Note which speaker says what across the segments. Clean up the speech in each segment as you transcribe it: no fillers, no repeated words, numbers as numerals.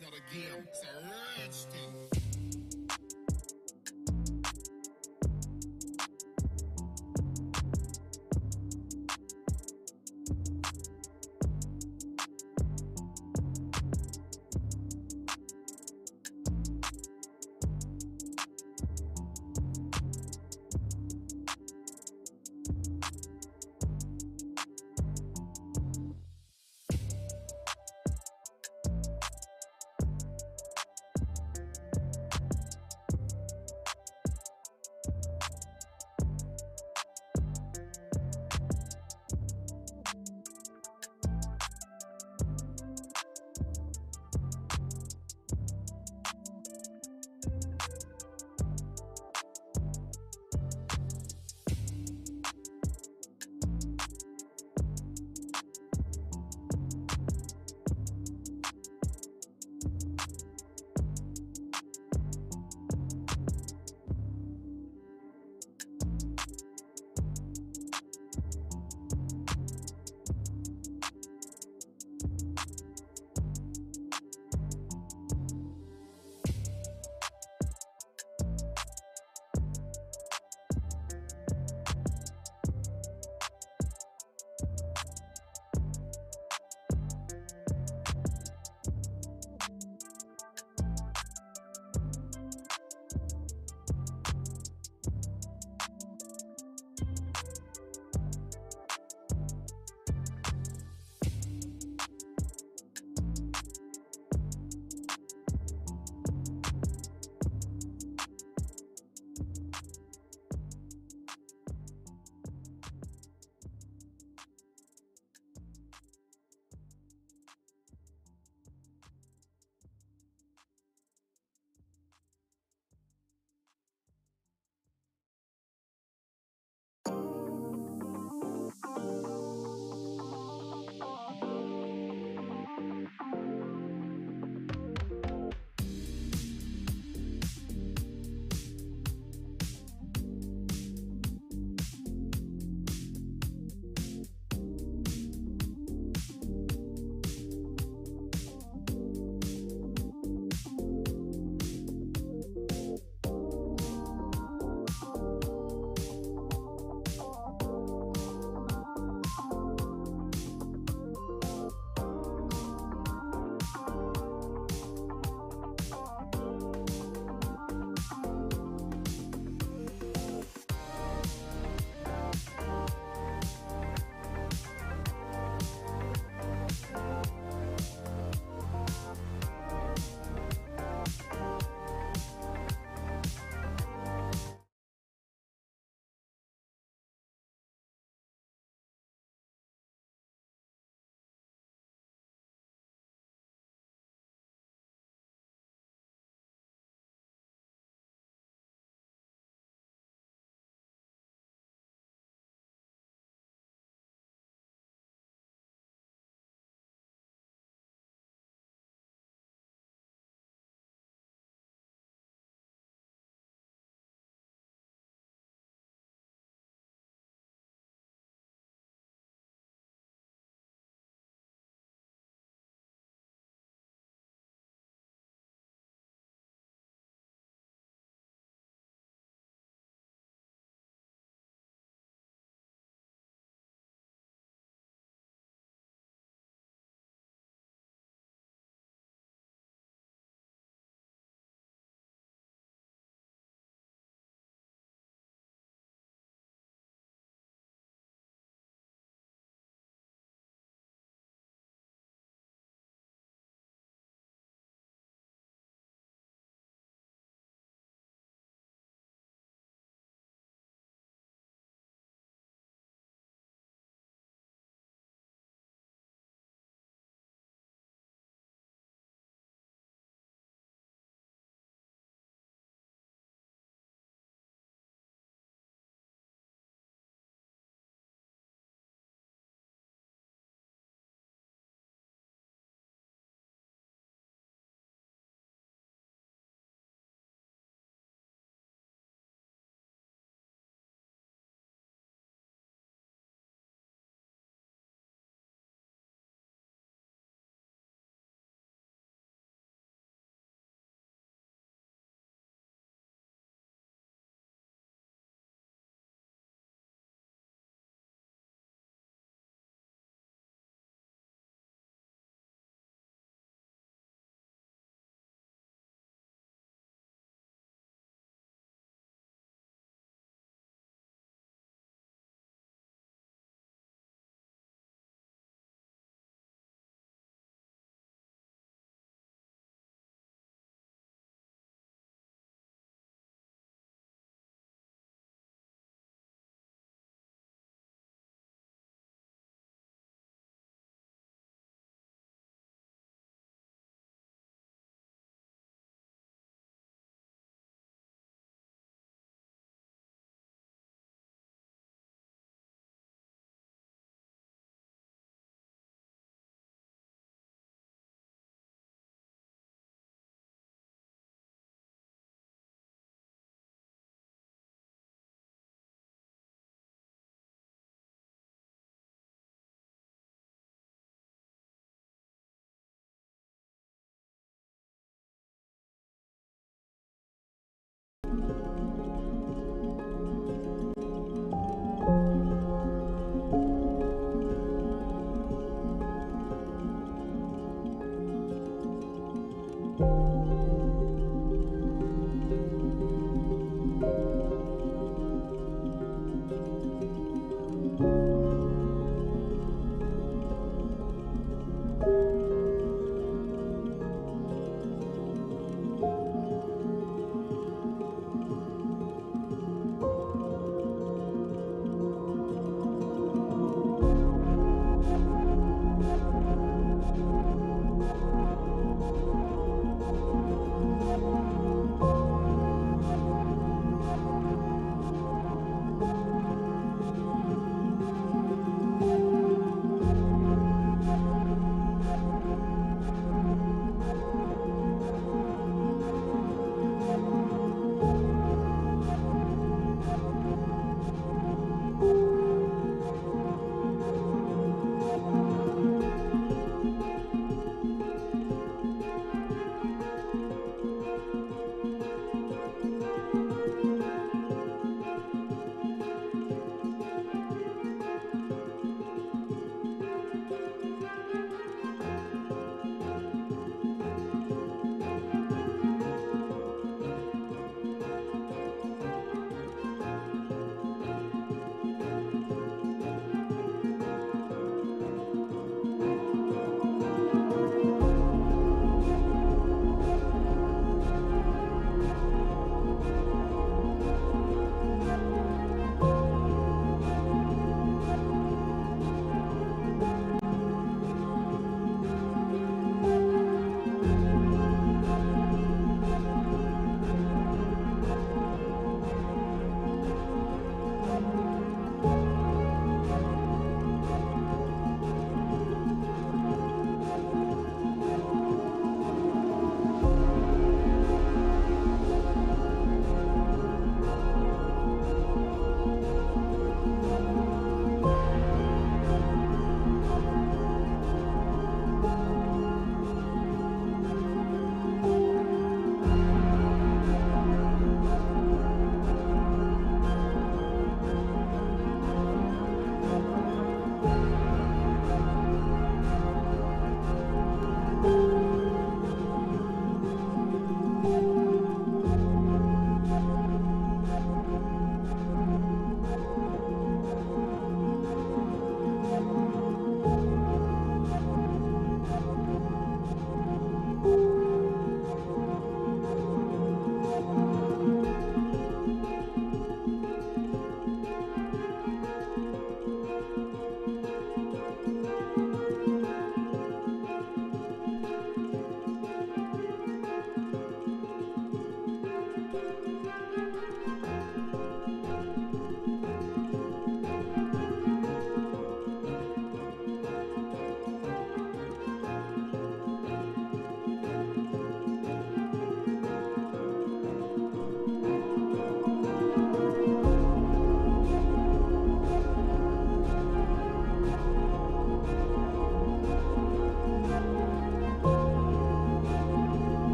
Speaker 1: It's not a game, it's a rich thing.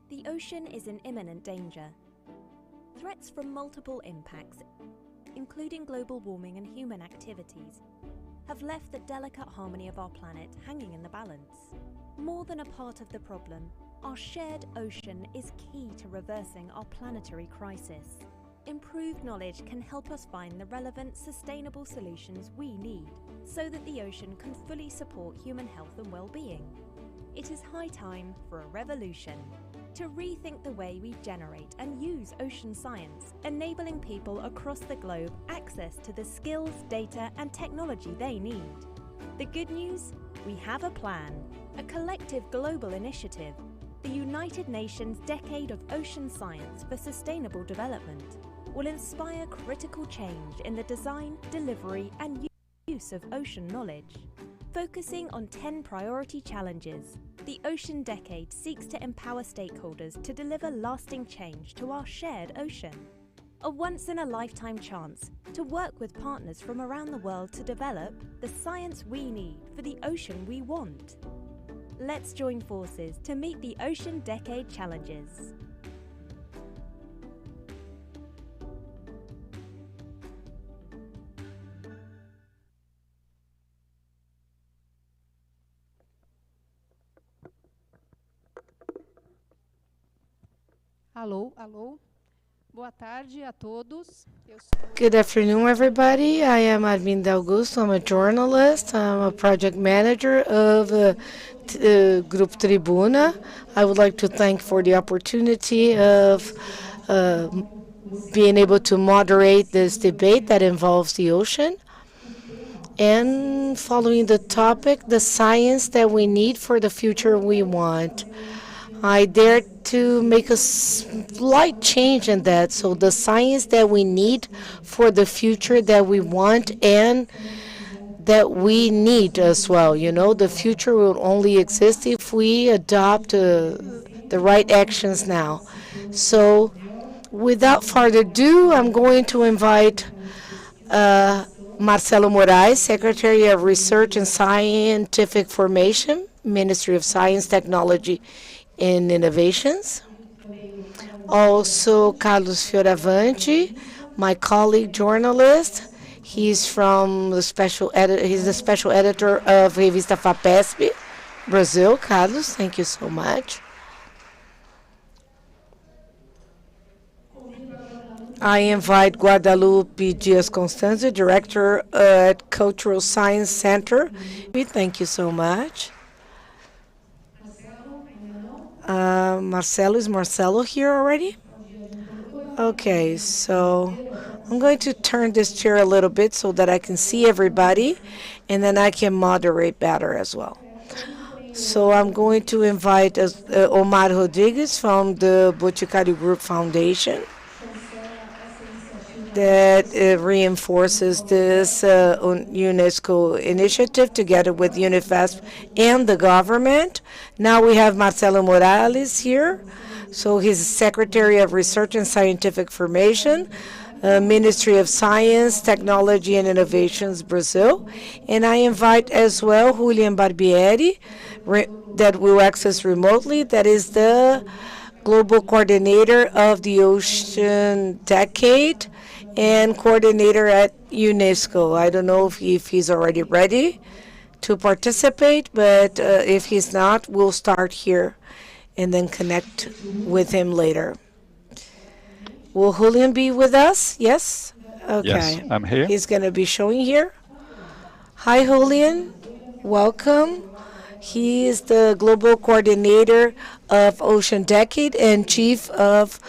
Speaker 2: The ocean is in imminent danger. Threats from multiple impacts, including global warming and human activities, have left the delicate harmony of our planet hanging in the balance. More than a part of the problem, our shared ocean is key to reversing our planetary crisis. Improved knowledge can help us find the relevant, sustainable solutions we need so that the ocean can fully support human health and well-being. It is high time for a revolution to rethink the way we generate and use ocean science, enabling people across the globe access to the skills, data, and technology they need. The good news? We have a plan, a collective global initiative, the United Nations Decade of Ocean Science for Sustainable Development, will inspire critical change in the design, delivery, and use of ocean knowledge. Focusing on 10 priority challenges, the Ocean Decade seeks to empower stakeholders to deliver lasting change to our shared ocean. A once-in-a-lifetime chance to work with partners from around the world to develop the science we need for the ocean we want. Let's join forces to meet the Ocean Decade challenges.
Speaker 3: Alô, alô. Boa tarde a todos.
Speaker 4: Good afternoon, everybody. I am Arminda Augusto. I'm a journalist. I'm a project manager of Group Tribuna. I would like to thank for the opportunity of uh, being able to moderate this debate that involves the ocean. And following the topic, the science that we need for the future we want. I dare to make a slight change in that. So the science that we need for the future that we want and that we need as well. You know, the future will only exist if we adopt the right actions now. So without further ado, I'm going to invite Marcelo Moraes, Secretary of Research and Scientific Formation, Ministry of Science, Technology, and Innovations. Also, Carlos Fioravanti, my colleague journalist. He's from the he's the special editor of Revista FAPESP, Brazil. Carlos, thank you so much. I invite Guadalupe Dias Constanza, Director at Cultural Science Center. Thank you so much. Marcelo, is Marcelo here already? Okay, so I'm going to turn this chair a little bit so that I can see everybody and then I can moderate better as well. So I'm going to invite Omar Rodriguez from the Boticário Group Foundation that reinforces this UNESCO initiative together with UNIFESP and the government. Now we have Marcelo Morales here. So he's Secretary of Research and Scientific Formation, Ministry of Science, Technology and Innovations, Brazil. And I invite as well Julian Barbieri, that will access remotely, that is the Global Coordinator of the Ocean Decade and coordinator at UNESCO. I don't know if he's already ready to participate, but if he's not, we'll start here and then connect with him later. Will Julian be with us? Yes? Okay.
Speaker 5: Yes, I'm here.
Speaker 4: He's going to be showing here. Hi, Julian. Welcome. He is the global coordinator of Ocean Decade and chief of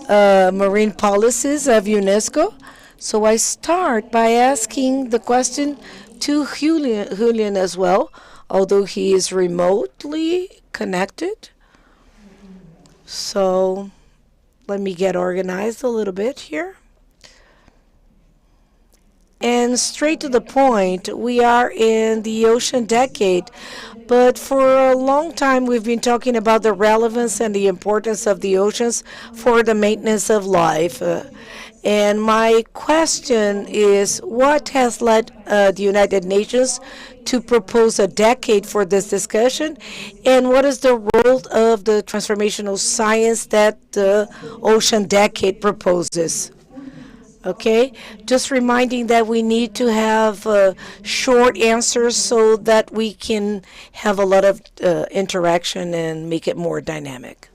Speaker 4: marine policies of UNESCO. So I start by asking the question to Julian as well, although he is remotely connected. So let me get organized a little bit here. And straight to the point, we are in the Ocean Decade. But for a long time, we've been talking about the relevance and the importance of the oceans for the maintenance of life. And my question is, what has led the United Nations to propose a decade for this discussion, and what is the role of the transformational science that the Ocean Decade proposes. Okay, just reminding that we need to have short answers so that we can have a lot of interaction and make it more dynamic.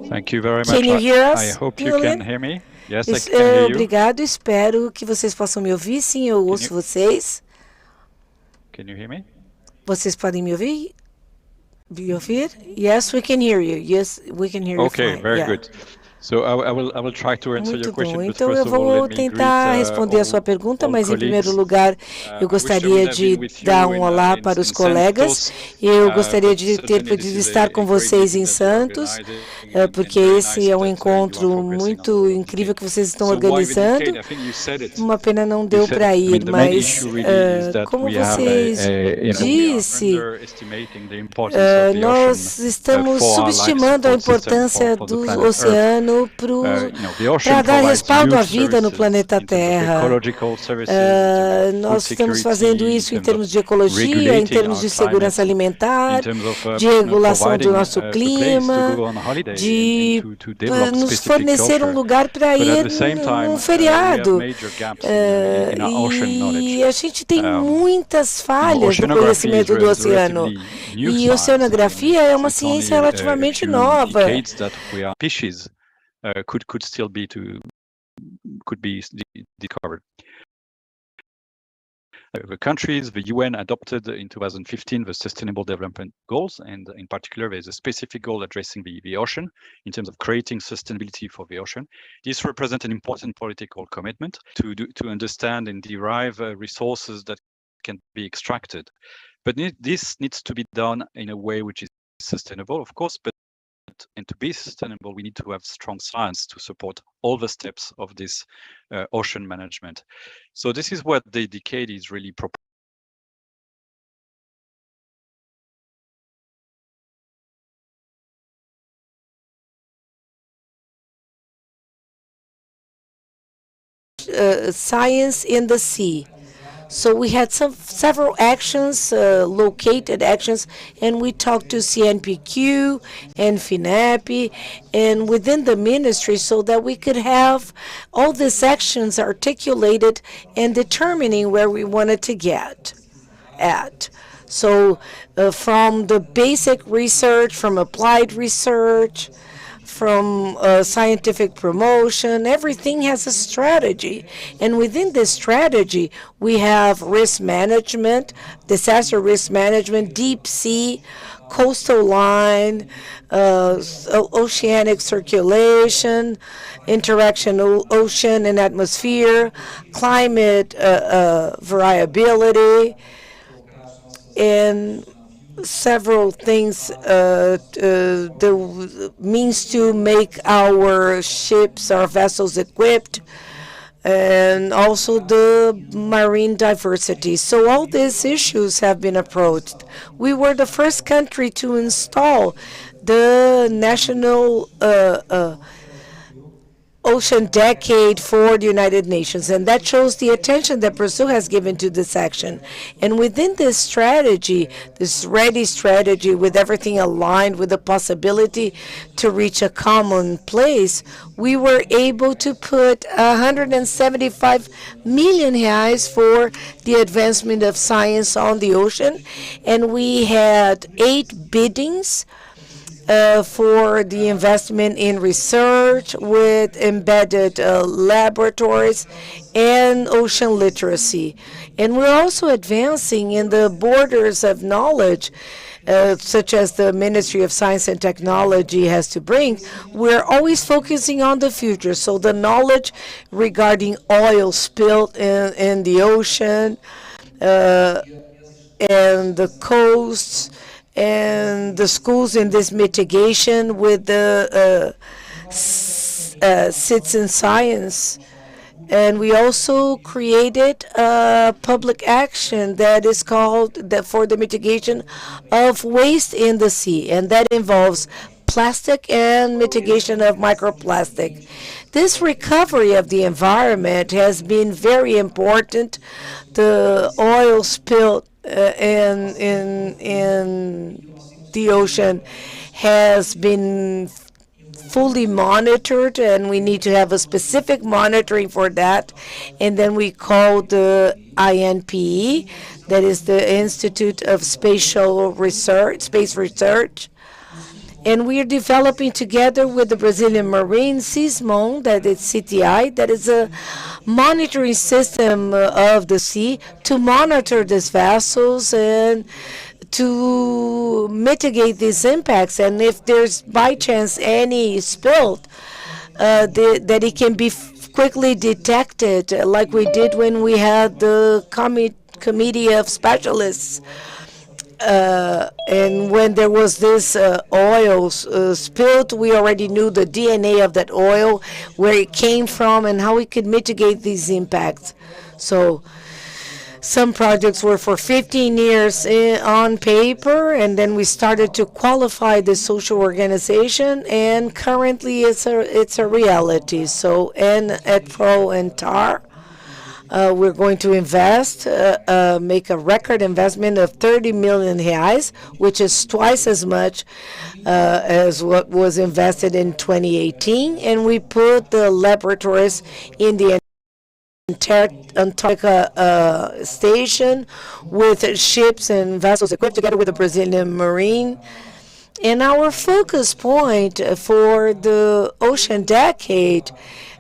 Speaker 5: Thank you very
Speaker 4: Can
Speaker 5: much.
Speaker 4: you hear
Speaker 5: I
Speaker 4: us,
Speaker 5: hope you
Speaker 4: Julian?
Speaker 5: can hear me. Yes, I can hear you.
Speaker 4: Obrigado, espero que vocês possam me ouvir. Sim, eu
Speaker 5: Can
Speaker 4: ouço
Speaker 5: you
Speaker 4: vocês.
Speaker 5: can you hear me?
Speaker 4: Vocês podem me ouvir? Me ouvir? Yes, we can hear you. Yes, we can hear you
Speaker 5: Okay,
Speaker 4: fine.
Speaker 5: very
Speaker 4: Yeah.
Speaker 5: good. So I will try to answer your
Speaker 4: Muito
Speaker 5: question,
Speaker 4: bom.
Speaker 5: but
Speaker 4: Então
Speaker 5: first
Speaker 4: eu
Speaker 5: of all,
Speaker 4: vou
Speaker 5: let me greet
Speaker 4: tentar responder a sua pergunta,
Speaker 5: all
Speaker 4: mas em primeiro
Speaker 5: colleagues.
Speaker 4: lugar eu
Speaker 5: I wish I would
Speaker 4: gostaria
Speaker 5: have been
Speaker 4: de
Speaker 5: with
Speaker 4: dar
Speaker 5: you
Speaker 4: olá
Speaker 5: in
Speaker 4: para os
Speaker 5: in
Speaker 4: colegas.
Speaker 5: Santos,
Speaker 4: Eu gostaria
Speaker 5: but
Speaker 4: de ter
Speaker 5: certainly this
Speaker 4: podido
Speaker 5: is
Speaker 4: estar
Speaker 5: a
Speaker 4: com
Speaker 5: great
Speaker 4: vocês
Speaker 5: meeting
Speaker 4: em
Speaker 5: that you're
Speaker 4: Santos,
Speaker 5: organizing and
Speaker 4: porque
Speaker 5: very
Speaker 4: esse
Speaker 5: nice
Speaker 4: é um
Speaker 5: that you are
Speaker 4: encontro
Speaker 5: progressing on
Speaker 4: muito
Speaker 5: all of
Speaker 4: incrível
Speaker 5: this.
Speaker 4: que vocês estão
Speaker 5: So why we
Speaker 4: organizando.
Speaker 5: decade? I think you said it.
Speaker 4: Uma pena não
Speaker 5: You
Speaker 4: deu
Speaker 5: said,
Speaker 4: para
Speaker 5: I mean,
Speaker 4: ir,
Speaker 5: the main
Speaker 4: mas
Speaker 5: issue really is that
Speaker 4: como
Speaker 5: we have
Speaker 4: vocês
Speaker 5: we are
Speaker 4: disse,
Speaker 5: underestimating the importance of the ocean
Speaker 4: nós estamos
Speaker 5: for our life
Speaker 4: subestimando a
Speaker 5: support system
Speaker 4: importância
Speaker 5: for the
Speaker 4: do
Speaker 5: planet Earth.
Speaker 4: oceano
Speaker 5: The
Speaker 4: para
Speaker 5: ocean
Speaker 4: dar
Speaker 5: provides
Speaker 4: respaldo à
Speaker 5: huge
Speaker 4: vida no
Speaker 5: services
Speaker 4: planeta
Speaker 5: in terms of
Speaker 4: Terra.
Speaker 5: ecological services, in terms of food
Speaker 4: Nós estamos fazendo
Speaker 5: security, in
Speaker 4: isso em
Speaker 5: terms of
Speaker 4: termos de ecologia, em
Speaker 5: regulating
Speaker 4: termos
Speaker 5: our
Speaker 4: de segurança
Speaker 5: climate, in
Speaker 4: alimentar,
Speaker 5: terms of
Speaker 4: de regulação do
Speaker 5: providing
Speaker 4: nosso
Speaker 5: a place to
Speaker 4: clima,
Speaker 5: go on holiday and
Speaker 4: de
Speaker 5: to develop
Speaker 4: nos
Speaker 5: specific
Speaker 4: fornecer um
Speaker 5: culture.
Speaker 4: lugar para
Speaker 5: But at
Speaker 4: ir
Speaker 5: the same
Speaker 4: num
Speaker 5: time, we have
Speaker 4: feriado.
Speaker 5: major gaps in our ocean knowledge.
Speaker 4: E a gente tem muitas falhas no
Speaker 5: Oceanography is
Speaker 4: conhecimento do oceano.
Speaker 5: relatively new
Speaker 4: E
Speaker 5: science. I
Speaker 4: oceanografia é uma
Speaker 5: it's
Speaker 4: ciência
Speaker 5: only
Speaker 4: relativamente
Speaker 5: few
Speaker 4: nova.
Speaker 5: decades that we are species could still be discovered. The countries, the UN adopted in 2015 the Sustainable Development Goals, and in particular, there's a specific goal addressing the ocean in terms of creating sustainability for the ocean. This represents an important political commitment to understand and derive resources that can be extracted. But this needs to be done in a way which is sustainable, of course, and to be sustainable, we need to have strong science to support all the steps of this ocean management. So this is what the decade is really
Speaker 4: science in the sea. So we had several actions, located actions, and we talked to CNPq and FINEP and within the ministry so that we could have all these actions articulated and determining where we wanted to get at. So from the basic research, from applied research, from scientific promotion, everything has a strategy. And within this strategy, we have risk management, disaster risk management, deep sea, coastal line, oceanic circulation, interaction ocean and atmosphere, climate variability, and several things, the means to make our ships, our vessels equipped, and also the marine diversity. So all these issues have been approached. We were the first country to install the national Ocean Decade for the United Nations, and that shows the attention that Brazil has given to this action. And within this strategy, this ready strategy with everything aligned with the possibility to reach a common place, we were able to put 175 million reais for the advancement of science on the ocean, and we had 8 biddings for the investment in research with embedded laboratories and ocean literacy. And we're also advancing in the borders of knowledge, such as the Ministry of Science and Technology has to bring. We're always focusing on the future. So the knowledge regarding oil spilled in the ocean and the coasts, and the schools in this mitigation with the citizen science. And we also created a public action that is called for the mitigation of waste in the sea, and that involves plastic and mitigation of microplastic. This recovery of the environment has been very important. The oil spill in the ocean has been fully monitored, and we need to have a specific monitoring for that. And then we call the INPE, that is the Institute of Spatial Research, Space Research. And we are developing together with the Brazilian Marine Sismon, that is CTI, that is a monitoring system of the sea to monitor these vessels and to mitigate these impacts. And if there's by chance any spill, that it can be quickly detected, like we did when we had the committee of specialists. And when there was this oil spilled, we already knew the DNA of that oil, where it came from, and how we could mitigate these impacts. So some projects were for 15 years on paper, and then we started to qualify the social organization, and currently it's a reality. So, and at Pro and TAR, we're going to invest, make a record investment of 30 million reais, which is twice as much as what was invested in 2018. And we put the laboratories in the Antarctica station with ships and vessels equipped together with the Brazilian Marine. And our focus point for the ocean decade,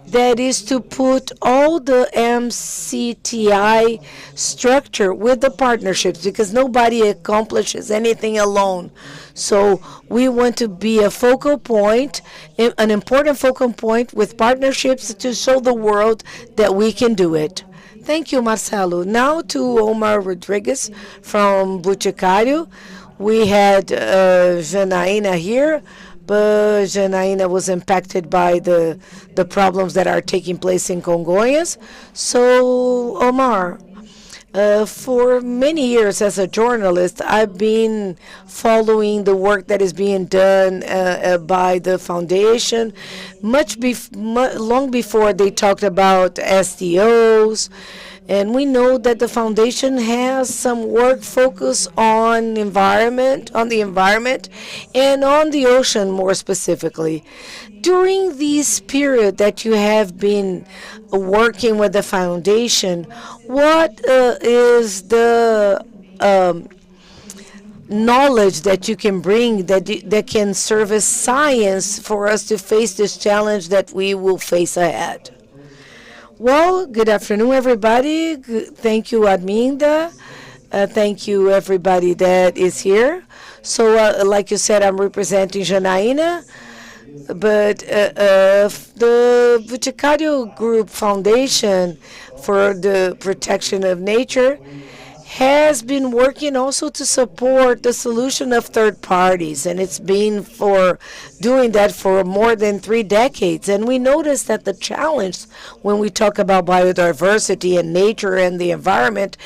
Speaker 4: that is to put all the MCTI structure with the partnerships, because nobody accomplishes anything alone. So we want to be a focal point, an important focal point with partnerships to show the world that we can do it. Thank you, Marcelo. Now to Omar Rodriguez from Boticário. We had Janaína here, but Janaína was impacted by the problems that are taking place in Congonhas. So, Omar, for many years as a journalist, I've been following the work that is being done by the foundation, long before they talked about SDOs. And we know that the foundation has some work focused on the environment, and on the ocean more specifically. During this period that you have been working with the foundation, what is the knowledge that you can bring that can serve as science for us to face this challenge that we will face ahead? Well, good afternoon, everybody. Thank you, Adminda. Thank you, everybody that is here. So, like you said, I'm representing Janaína, but the Boticário Group Foundation for the Protection of Nature has been working also to support the solution of third parties, and it's been for doing that for more than 3 decades. And we notice that the challenge when we talk about biodiversity and nature and the environment,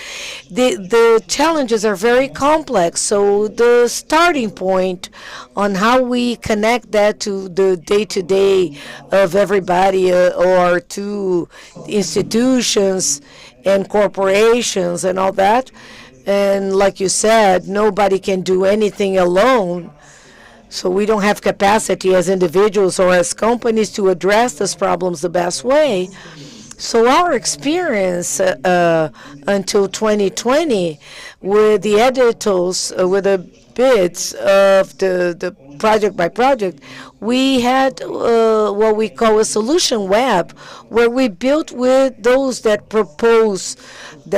Speaker 4: the challenges are very complex. So the starting point on how we connect that to the day-to-day of everybody or to institutions and corporations and all that. And like you said, nobody can do anything alone. So we don't have capacity as individuals or as companies to address these problems the best way. So our experience until 2020 with the editals, with the bids of the project by project, we had what we call a solution web, where we built with those that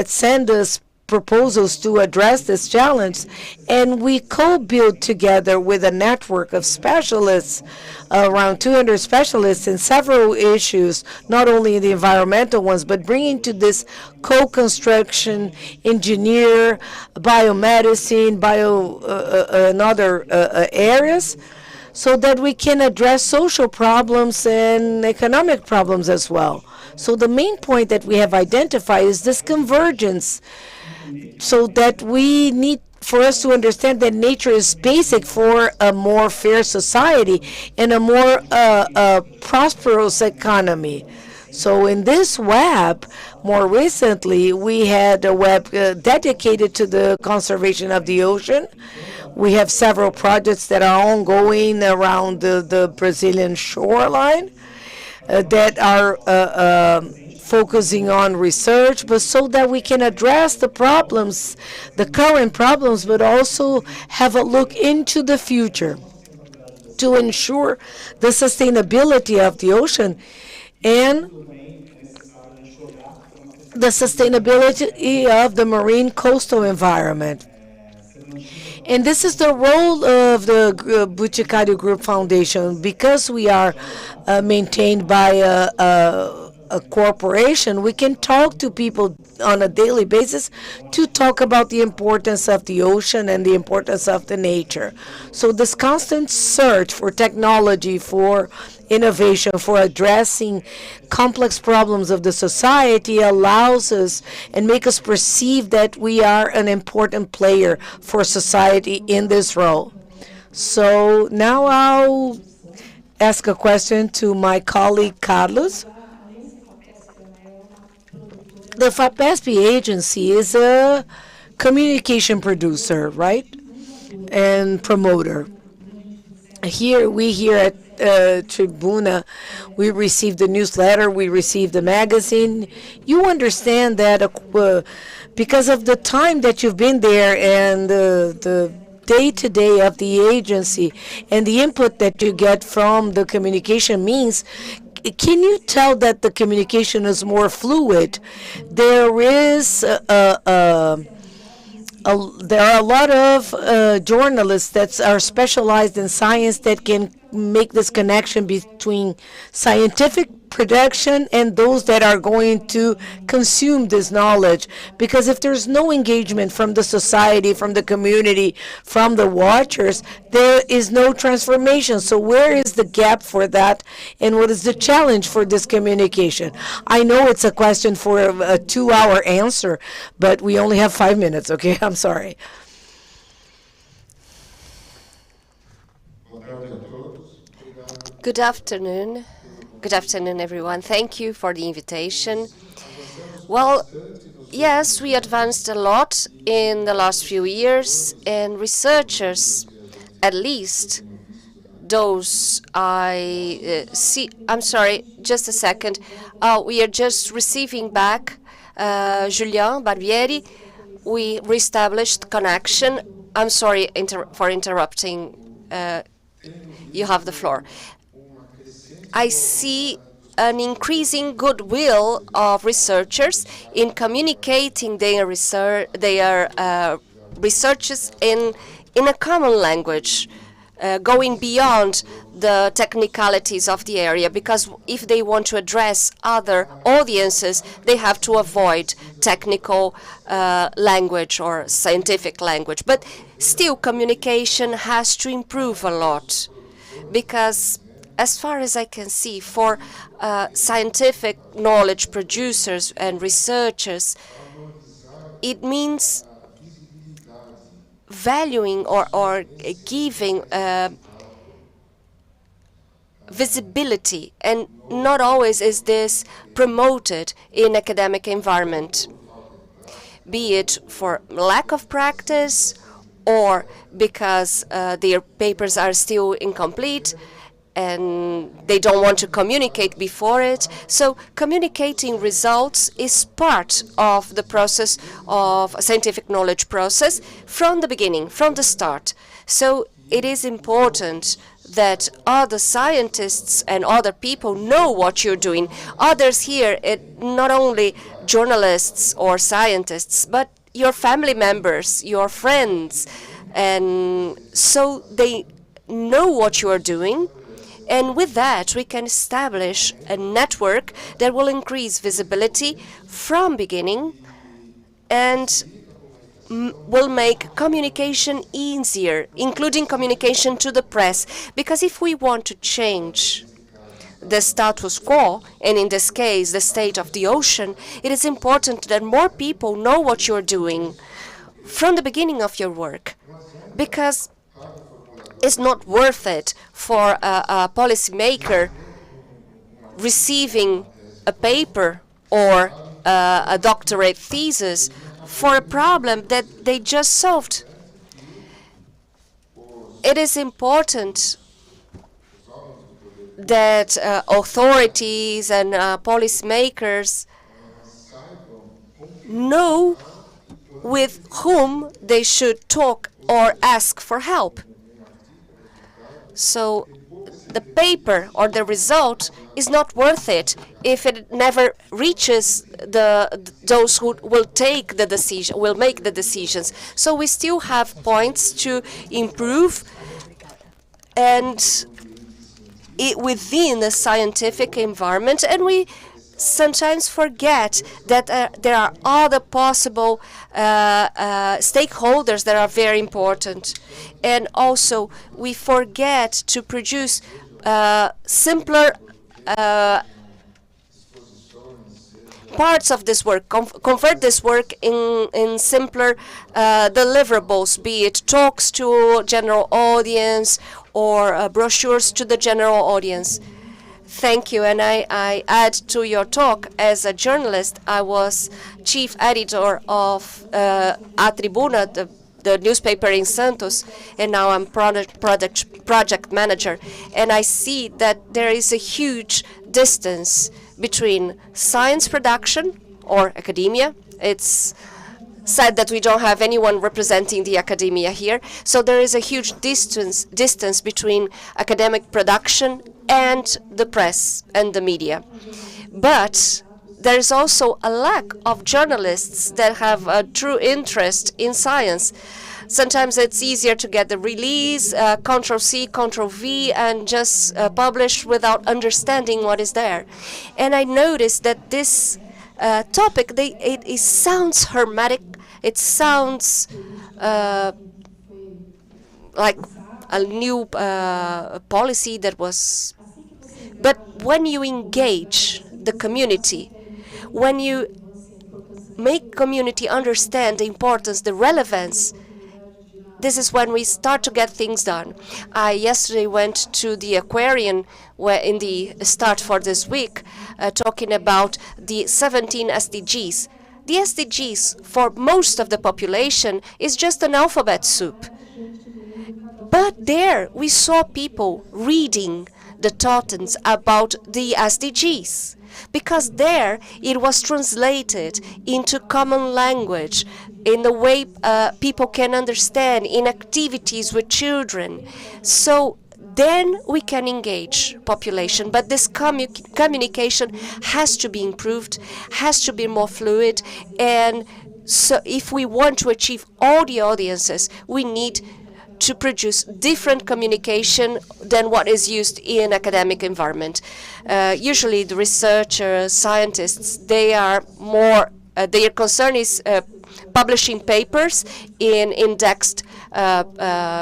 Speaker 4: send us proposals to address this challenge, and we co-build together with a network of specialists, around 200 specialists in several issues, not only the environmental ones, but bringing to this co-construction, engineer, biomedicine, and other areas, so that we can address social problems and economic problems as well. So the main point that we have identified is this convergence, so that we need for us to understand that nature is basic for a more fair society and a more prosperous economy. So in this web, more recently, we had a web dedicated to the conservation of the ocean. We have several projects that are ongoing around the Brazilian shoreline that are focusing on research, but so that we can address the problems, the current problems, but also have a look into the future to ensure the sustainability of the ocean and the sustainability of the marine coastal environment. And this is the role of the Boticário Group Foundation. Because we are maintained by a corporation, we can talk to people on a daily basis to talk about the importance of the ocean and the importance of the nature. So this constant search for technology, for innovation, for addressing complex problems of the society allows us and make us perceive that we are an important player for society in this role. So now I'll ask a question to my colleague Carlos. The FAPESP agency is a communication producer, right? And promoter. Here at Tribuna, we received the newsletter, we received the magazine. You understand that because of the time that you've been there and the day-to-day of the agency and the input that you get from the communication means, can you tell that the communication is more fluid? There is there are a lot of journalists that are specialized in science that can make this connection between scientific production and those that are going to consume this knowledge. Because if there's no engagement from the society, from the community, from the watchers, there is no transformation. So where is the gap for that, and what is the challenge for this communication? I know it's a question for a 2-hour answer, but we only have 5 minutes, okay? I'm sorry.
Speaker 6: Good afternoon. Good afternoon, everyone. Thank you for the invitation. Well, yes, we advanced a lot in the last few years, and researchers, at least those I see. I'm sorry, just a second. We are just receiving back Julien Barbieri. We reestablished connection. I'm sorry for interrupting. You have the floor. I see an increasing goodwill of researchers in communicating their researches in a common language, going beyond the technicalities of the area, because if they want to address other audiences, they have to avoid technical language or scientific language. But still, communication has to improve a lot, because as far as I can see, for scientific knowledge producers and researchers, it means valuing or giving visibility, and not always is this promoted in academic environment, be it for lack of practice or because their papers are still incomplete and they don't want to communicate before it. So communicating results is part of the process of a scientific knowledge process from the beginning, from the start. So it is important that other scientists and other people know what you're doing. Others here, not only journalists or scientists, but your family members, your friends, and so they know what you are doing. And with that, we can establish a network that will increase visibility from beginning and will make communication easier, including communication to the press. Because if we want to change the status quo, and in this case, the state of the ocean, it is important that more people know what you're doing. from the beginning of your work, because it's not worth it for a policymaker receiving a paper or a doctorate thesis for a problem that they just solved. It is important that authorities and policymakers know with whom they should talk or ask for help. So the paper or the result is not worth it if it never reaches those who will take the decision, will make the decisions. So we still have points to improve, and within the scientific environment, and we sometimes forget that there are other possible stakeholders that are very important. And also, we forget to produce simpler parts of this work, convert this work in simpler deliverables, be it talks to general audience or brochures to the general audience. Thank you, and I add to your talk, as a journalist, I was chief editor of A Tribuna, the newspaper in Santos, and now I'm project manager. And I see that there is a huge distance between science production or academia. It's said that we don't have anyone representing the academia here. So there is a huge distance between academic production and the press and the media. But there is also a lack of journalists that have a true interest in science. Sometimes it's easier to get the release, Ctrl-C, Ctrl-V, and just publish without understanding what is there. And I noticed that this topic, it sounds hermetic. It sounds like a new policy that was. But when you engage the community, when you make community understand the importance, the relevance, this is when we start to get things done. I yesterday went to the aquarium where in the start for this week, talking about the 17 SDGs. The SDGs for most of the population is just an alphabet soup. But there we saw people reading the totems about the SDGs, because there it was translated into common language in the way people can understand, in activities with children. So then we can engage population. But this communication has to be improved, has to be more fluid. And so if we want to achieve all the audiences, we need to produce different communication than what is used in academic environment. Usually the researchers, scientists, they are more, their concern is publishing papers in indexed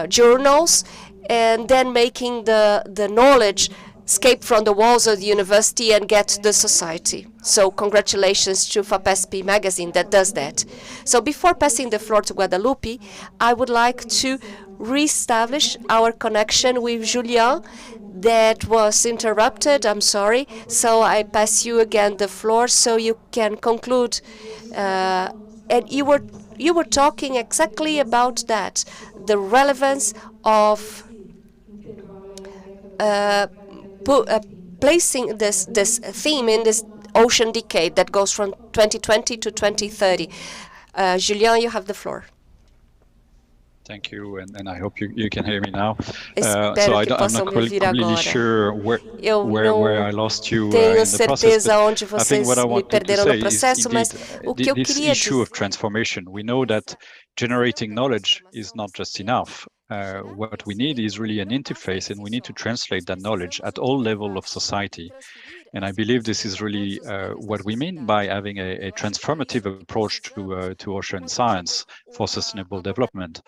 Speaker 6: journals, and then making the knowledge escape from the walls of the university and get to the society. So congratulations to FAPESP magazine that does that. So before passing the floor to Guadalupe, I would like to reestablish our connection with Julien that was interrupted. I'm sorry. So I pass you again the floor so you can conclude. And you were talking exactly about that, the relevance of placing this theme in this ocean decade that goes from 2020 to 2030. Julien, you have the floor.
Speaker 5: Thank you, and I hope you can hear me now.
Speaker 6: Espero
Speaker 5: So
Speaker 6: que
Speaker 5: I'm
Speaker 6: possam
Speaker 5: not
Speaker 6: me ouvir
Speaker 5: completely
Speaker 6: agora.
Speaker 5: sure
Speaker 6: Eu
Speaker 5: where
Speaker 6: não
Speaker 5: I lost you in
Speaker 6: tenho
Speaker 5: the process,
Speaker 6: certeza onde
Speaker 5: but I think
Speaker 6: vocês
Speaker 5: what I
Speaker 6: me
Speaker 5: wanted to
Speaker 6: perderam no
Speaker 5: say is
Speaker 6: processo, mas
Speaker 5: indeed
Speaker 6: o que eu
Speaker 5: this
Speaker 6: queria
Speaker 5: issue of
Speaker 6: dizer.
Speaker 5: transformation. We know that generating knowledge is not just enough. What we need is really an interface, and we need to translate that knowledge at all levels of society. And I believe this is really what we mean by having a transformative approach to ocean science for sustainable development.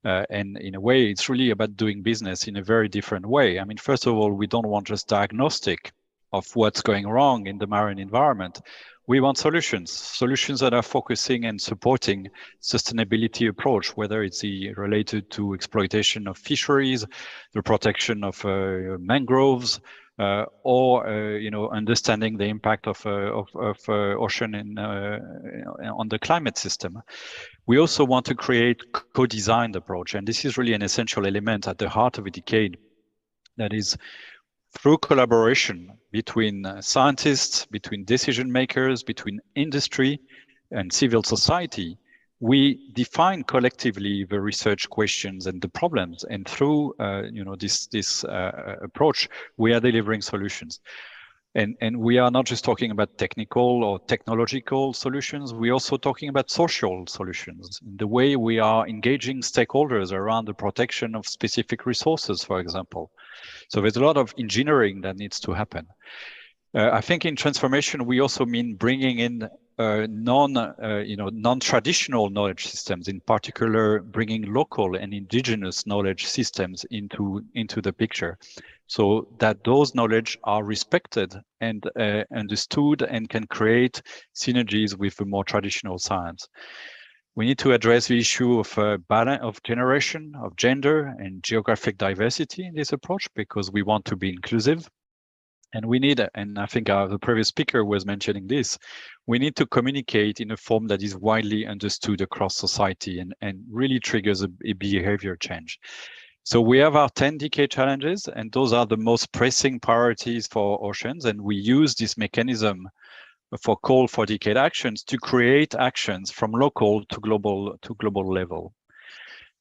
Speaker 5: And in a way, it's really about doing business in a very different way. I mean, first of all, we don't want just diagnostic of what's going wrong in the marine environment. We want solutions that are focusing and supporting sustainability approach, whether it's related to exploitation of fisheries, the protection of mangroves, or understanding the impact of ocean on the climate system. We also want to create co-designed approach, and this is really an essential element at the heart of a decade. That is, through collaboration between scientists, between decision makers, between industry and civil society, we define collectively the research questions and the problems. And through this approach, we are delivering solutions. And we are not just talking about technical or technological solutions, we're also talking about social solutions, the way we are engaging stakeholders around the protection of specific resources, for example. So there's a lot of engineering that needs to happen. I think in transformation, we also mean bringing in non-traditional knowledge systems, in particular, bringing local and indigenous knowledge systems into the picture, so that those knowledge are respected and understood and can create synergies with the more traditional science. We need to address the issue of balance of generation, of gender and geographic diversity in this approach, because we want to be inclusive. And we need, and I think the previous speaker was mentioning this, we need to communicate in a form that is widely understood across society and really triggers a behavior change. So we have our 10-decade challenges, and those are the most pressing priorities for oceans. And we use this mechanism for call for decade actions to create actions from local to global level.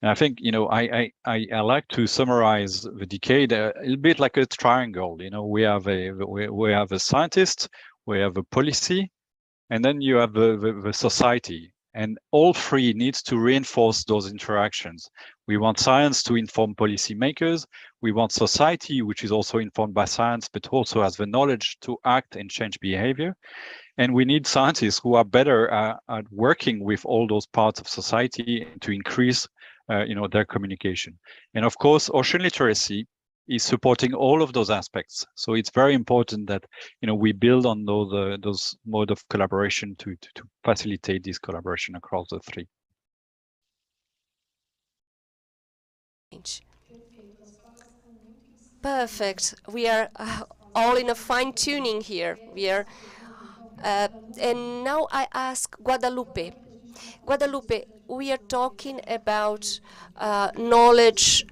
Speaker 5: And I think, I like to summarize the decade a little bit like a triangle. We have a scientist, we have a policy, and then you have the society. And all three needs to reinforce those interactions. We want science to inform policymakers. We want society, which is also informed by science, but also has the knowledge to act and change behavior. And we need scientists who are better at working with all those parts of society to increase their communication. And of course, ocean literacy is supporting all of those aspects. So it's very important that we build on those mode of collaboration to facilitate this collaboration across the three.
Speaker 6: Perfect. We are all in a fine tuning here. And now I ask Guadalupe. Guadalupe, we are talking about knowledge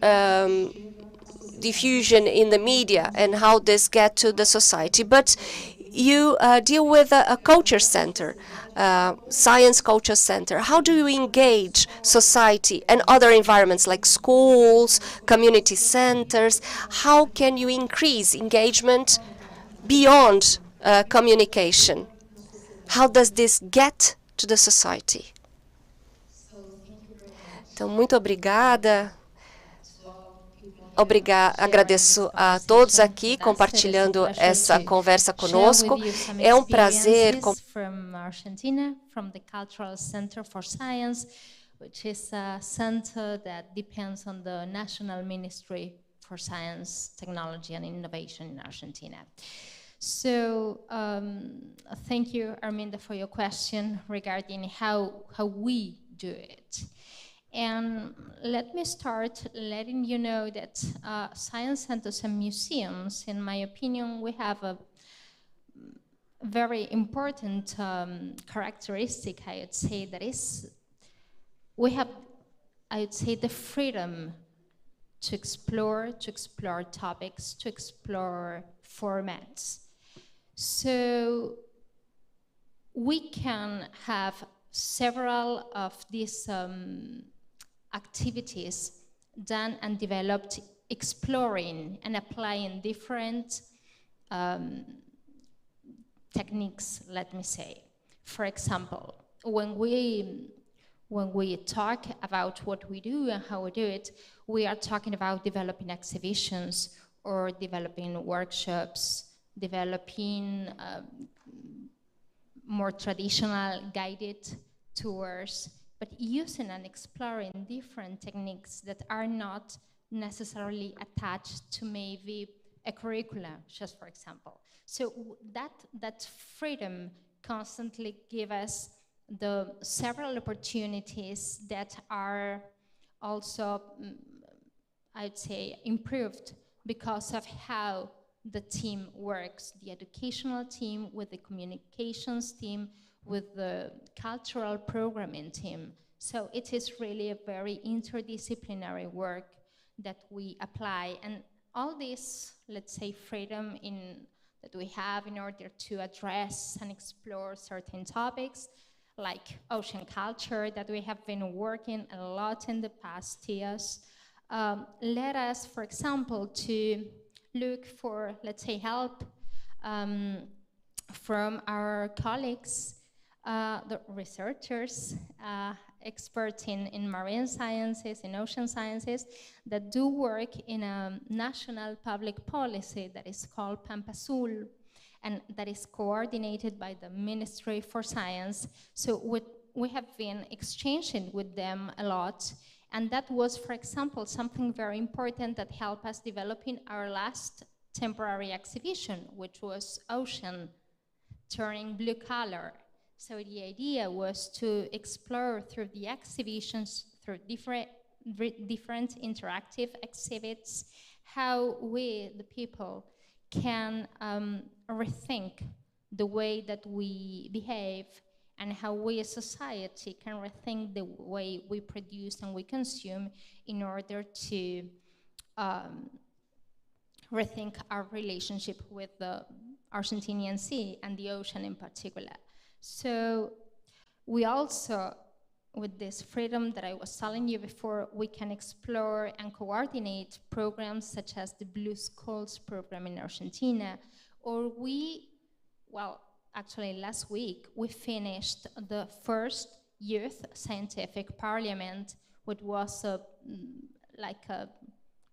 Speaker 6: diffusion in the media and how this get to the society. But you deal with a culture center, science culture center. How do you engage society and other environments like schools, community centers? How can you increase engagement beyond communication? How does this get to the society? Então, muito obrigada. Agradeço a todos aqui compartilhando essa conversa conosco. É um prazer
Speaker 7: from Argentina, from the Cultural Center for Science, which is a center that depends on the National Ministry for Science, Technology and Innovation in Argentina. So thank you, Arminda, for your question regarding how we do it. And let me start letting you know that science centers and museums, in my opinion, we have a very important characteristic, I would say, that is, we have, I would say, the freedom to explore topics, to explore formats. So we can have several of these activities done and developed exploring and applying different techniques, let me say. For example, when we talk about what we do and how we do it, we are talking about developing exhibitions or developing workshops, developing more traditional guided tours, but using and exploring different techniques that are not necessarily attached to maybe a curriculum, just for example. So that freedom constantly give us the several opportunities that are also, I'd say, improved because of how the team works, the educational team with the communications team, with the cultural programming team. So it is really a very interdisciplinary work that we apply. And all this, let's say, freedom that we have in order to address and explore certain topics, like ocean culture, that we have been working a lot in the past years, led us, for example, to look for, let's say, help from our colleagues, the researchers, experts in marine sciences, in ocean sciences, that do work in a national public policy that is called PAMPASUL, and that is coordinated by the Ministry for Science. So we have been exchanging with them a lot, and that was, for example, something very important that helped us developing our last temporary exhibition, which was Ocean Turning Blue Color. So the idea was to explore through the exhibitions, through different interactive exhibits, how we, the people, can rethink the way that we behave, and how we as society can rethink the way we produce and we consume in order to rethink our relationship with the Argentinian Sea and the ocean in particular. So we also, with this freedom that I was telling you before, we can explore and coordinate programs such as the Blue Schools program in Argentina, or actually last week, we finished the first Youth Scientific Parliament, which was like a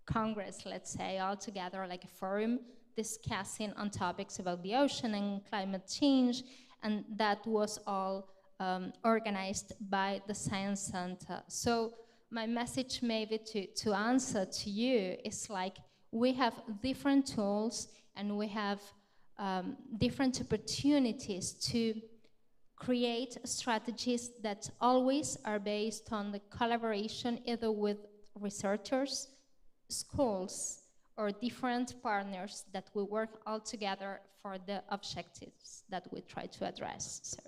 Speaker 7: congress, let's say, altogether, like a forum discussing on topics about the ocean and climate change, and that was all organized by the Science Center. So my message maybe to answer to you is like, we have different tools and we have different opportunities to create strategies that always are based on the collaboration either with researchers, schools, or different partners that we work all together for the objectives that we try to address. So.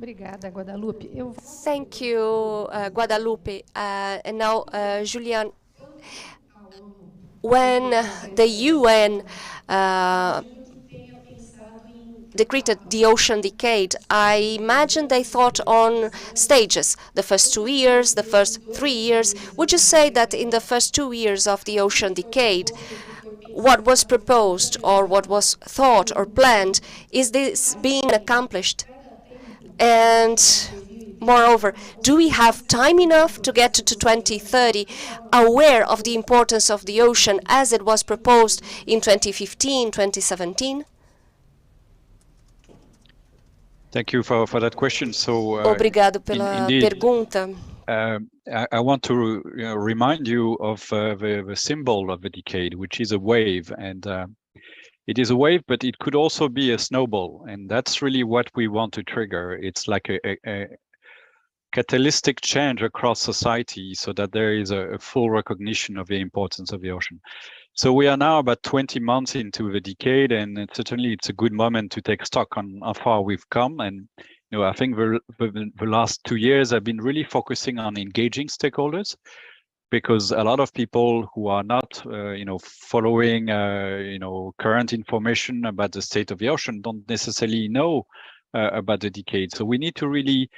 Speaker 3: Obrigada, Guadalupe.
Speaker 6: Thank you, Guadalupe. And now, Julian, when the UN decreed the ocean decade, I imagine they thought on stages. The first 2 years, the first 3 years. Would you say that in the first 2 years of the ocean decade, what was proposed or what was thought or planned, is this being accomplished? And moreover, do we have time enough to get to 2030, aware of the importance of the ocean as it was proposed in 2015, 2017?
Speaker 5: Thank you for that question. So,
Speaker 6: Obrigado pela pergunta.
Speaker 5: I want to remind you of the symbol of the decade, which is a wave. And it is a wave, but it could also be a snowball. And that's really what we want to trigger. It's like a catalytic change across society so that there is a full recognition of the importance of the ocean. So we are now about 20 months into the decade, and certainly it's a good moment to take stock on how far we've come. And I think the last 2 years have been really focusing on engaging stakeholders, because a lot of people who are not, following, current information about the state of the ocean don't necessarily know about the decade. So we need to really,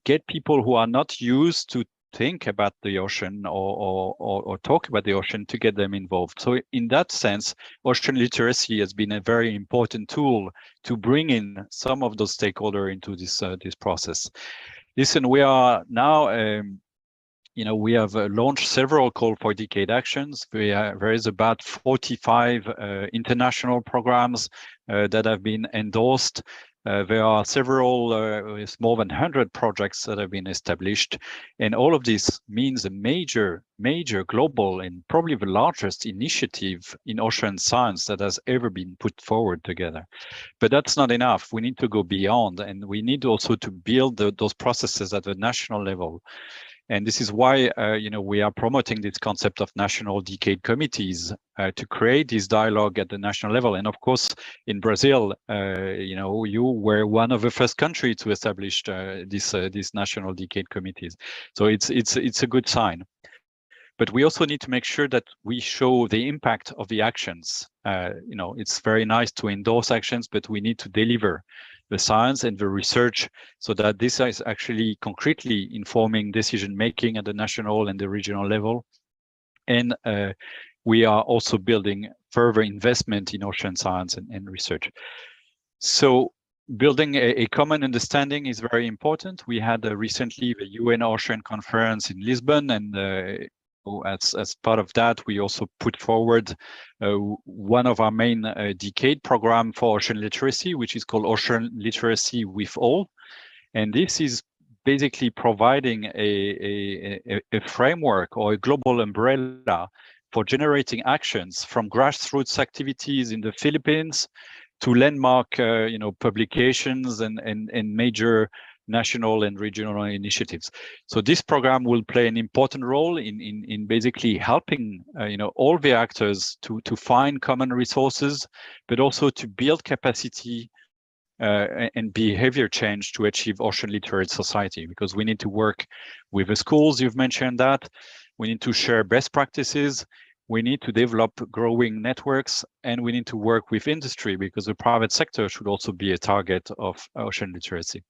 Speaker 5: get people who are not used to think about the ocean or talk about the ocean to get them involved. So in that sense, ocean literacy has been a very important tool to bring in some of those stakeholders into this process. Listen, we are now, we have launched several call for decade actions. There is about 45 international programs that have been endorsed There are several, it's more than 100 projects that have been established. And all of this means a major global and probably the largest initiative in ocean science that has ever been put forward together. But that's not enough. We need to go beyond, and we need also to build those processes at the national level. And this is why, we are promoting this concept of national decade committees to create this dialogue at the national level. And of course, in Brazil, you were one of the first countries to establish these national decade committees. So it's a good sign. But we also need to make sure that we show the impact of the actions. It's very nice to endorse actions, but we need to deliver the science and the research so that this is actually concretely informing decision making at the national and the regional level. And we are also building further investment in ocean science and research. So building a common understanding is very important. We had recently the UN Ocean Conference in Lisbon, and as part of that, we also put forward one of our main decade program for ocean literacy, which is called Ocean Literacy with All. And this is basically providing a framework or a global umbrella for generating actions from grassroots activities in the Philippines to landmark publications and major national and regional initiatives. So this program will play an important role in basically helping all the actors to find common resources, but also to build capacity and behavior change to achieve ocean literate society, because we need to work with the schools, you've mentioned that. We need to share best practices. We need to develop growing networks, and we need to work with industry, because the private sector should also be a target of ocean literacy.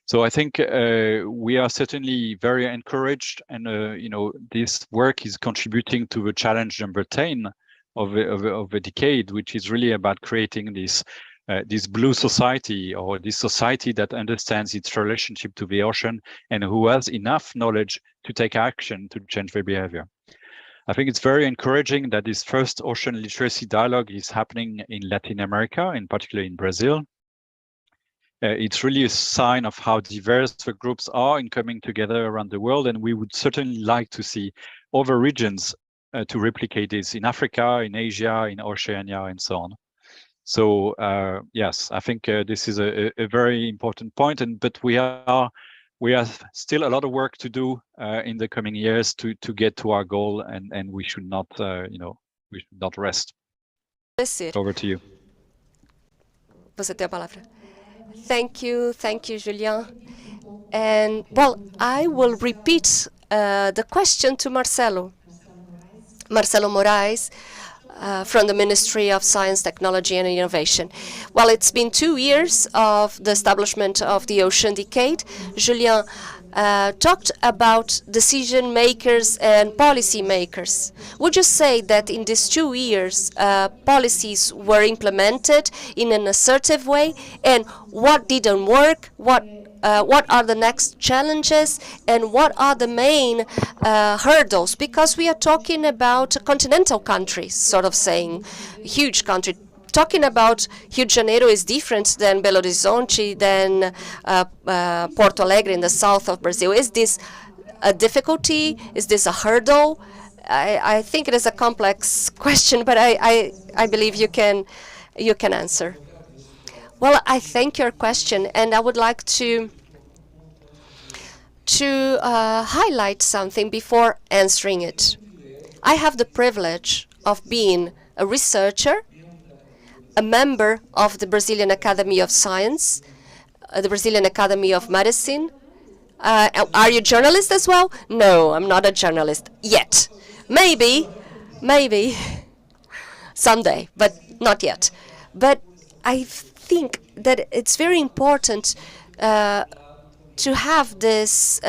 Speaker 5: So I think we are certainly very encouraged, and this work is contributing to the challenge number 10 of the decade, which is really about creating this blue society, or this society that understands its relationship to the ocean and who has enough knowledge to take action to change their behavior. I think it's very encouraging that this first ocean literacy dialogue is happening in Latin America, in particular in Brazil. It's really a sign of how diverse the groups are in coming together around the world, and we would certainly like to see other regions to replicate this in Africa, in Asia, in Oceania, and so on. So yes, I think this is a very important point, but we have still a lot of work to do in the coming years to get to our goal, and we should not we should not rest. Over to you.
Speaker 6: Você tem a palavra. Thank you, Julien. And well, I will repeat the question to Marcelo Moraes, from the Ministry of Science, Technology and Innovation. Well, it's been 2 years of the establishment of the Ocean Decade. Julien talked about decision makers and policy makers. Would you say that in these 2 years, policies were implemented in an assertive way, and what didn't work? What are the next challenges, and what are the main hurdles? Because we are talking about continental countries, sort of saying, huge country. Talking about Rio de Janeiro is different than Belo Horizonte, than Porto Alegre in the south of Brazil. Is this a difficulty? Is this a hurdle? I think it is a complex question, but I believe you can answer. Well, I thank your question, and I would like to highlight something before answering it. I have the privilege of being a researcher, a member of the Brazilian Academy of Science, the Brazilian Academy of Medicine. Are you a journalist as well? No, I'm not a journalist yet. Maybe, someday, but not yet. But I think that it's very important to have this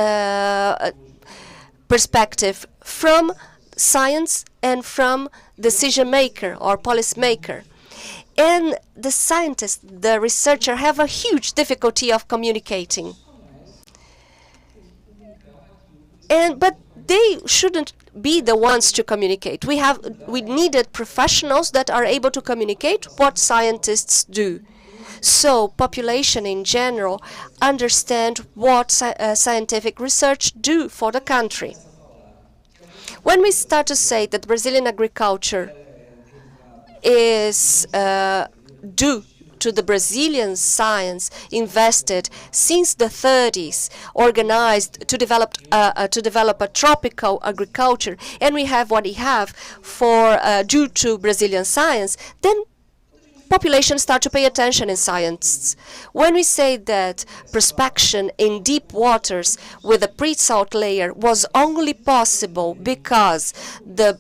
Speaker 6: perspective from science and from decision maker or policy maker. And the scientists, the researcher, have a huge difficulty of communicating. But they shouldn't be the ones to communicate. We needed professionals that are able to communicate what scientists do. so population in general understand what scientific research do for the country. When we start to say that Brazilian agriculture is due to the Brazilian science invested since the 30s, organized to develop a tropical agriculture, and we have what we have for due to Brazilian science, then population start to pay attention in science. When we say that prospection in deep waters with a pre-salt layer was only possible because the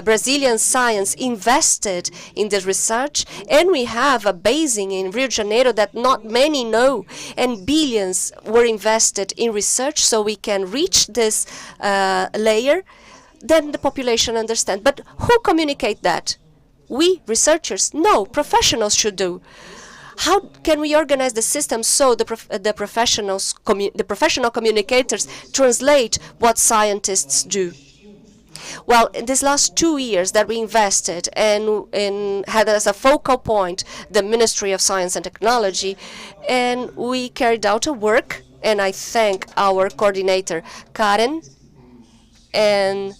Speaker 6: Brazilian science invested in this research, and we have a basin in Rio de Janeiro that not many know, and billions were invested in research so we can reach this layer, then the population understands. But who communicate that? We, researchers? No, professionals should do. How can we organize the system so the professional communicators translate what scientists do? Well, in these last 2 years that we invested and had as a focal point the Ministry of Science and Technology, and we carried out a work, and I thank our coordinator, Karen, and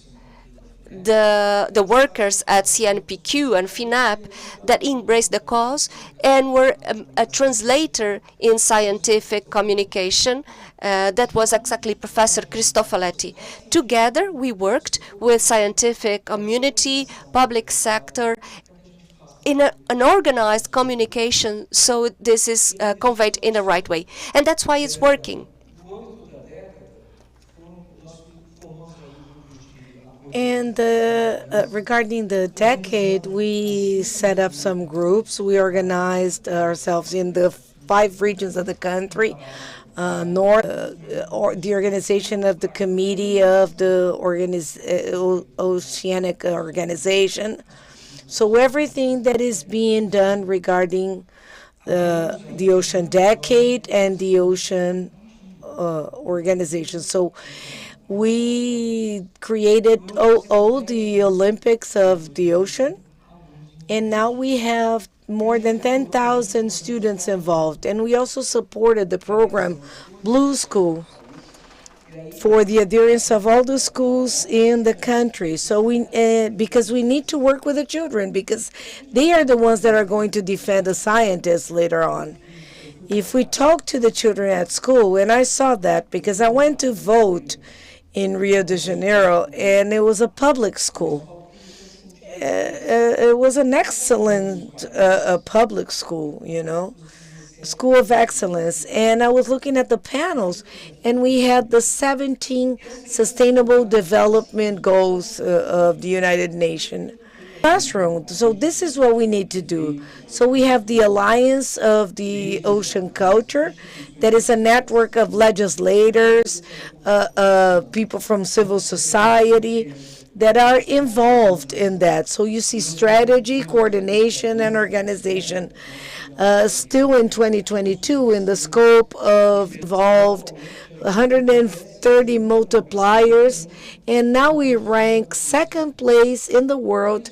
Speaker 6: the workers at CNPq and FINAP that embraced the cause and were a translator in scientific communication. That was exactly Professor Cristofoletti. Together, we worked with scientific community, public sector, in an organized communication, so this is conveyed in the right way. And that's why it's working.
Speaker 4: And regarding the decade, we set up some groups. We organized ourselves in the 5 regions of the country. North, or the organization of the Committee of the Oceanic Organization. So everything that is being done regarding the Ocean Decade and the Ocean Organization. So we created the Olympics of the Ocean, and now we have more than 10,000 students involved. And we also supported the program Blue School for the adherence of all the schools in the country. So because we need to work with the children, because they are the ones that are going to defend the scientists later on. If we talk to the children at school, and I saw that because I went to vote in Rio de Janeiro, and it was a public school. It was an excellent public school, school of excellence. And I was looking at the panels, and we had the 17 Sustainable Development Goals of the United Nations classroom. So this is what we need to do. So we have the Alliance of the Ocean Culture, that is a network of legislators, people from civil society that are involved in that. So you see strategy, coordination, and organization. Still in 2022, in the scope of involved 130 multipliers, and now we rank 2nd place in the world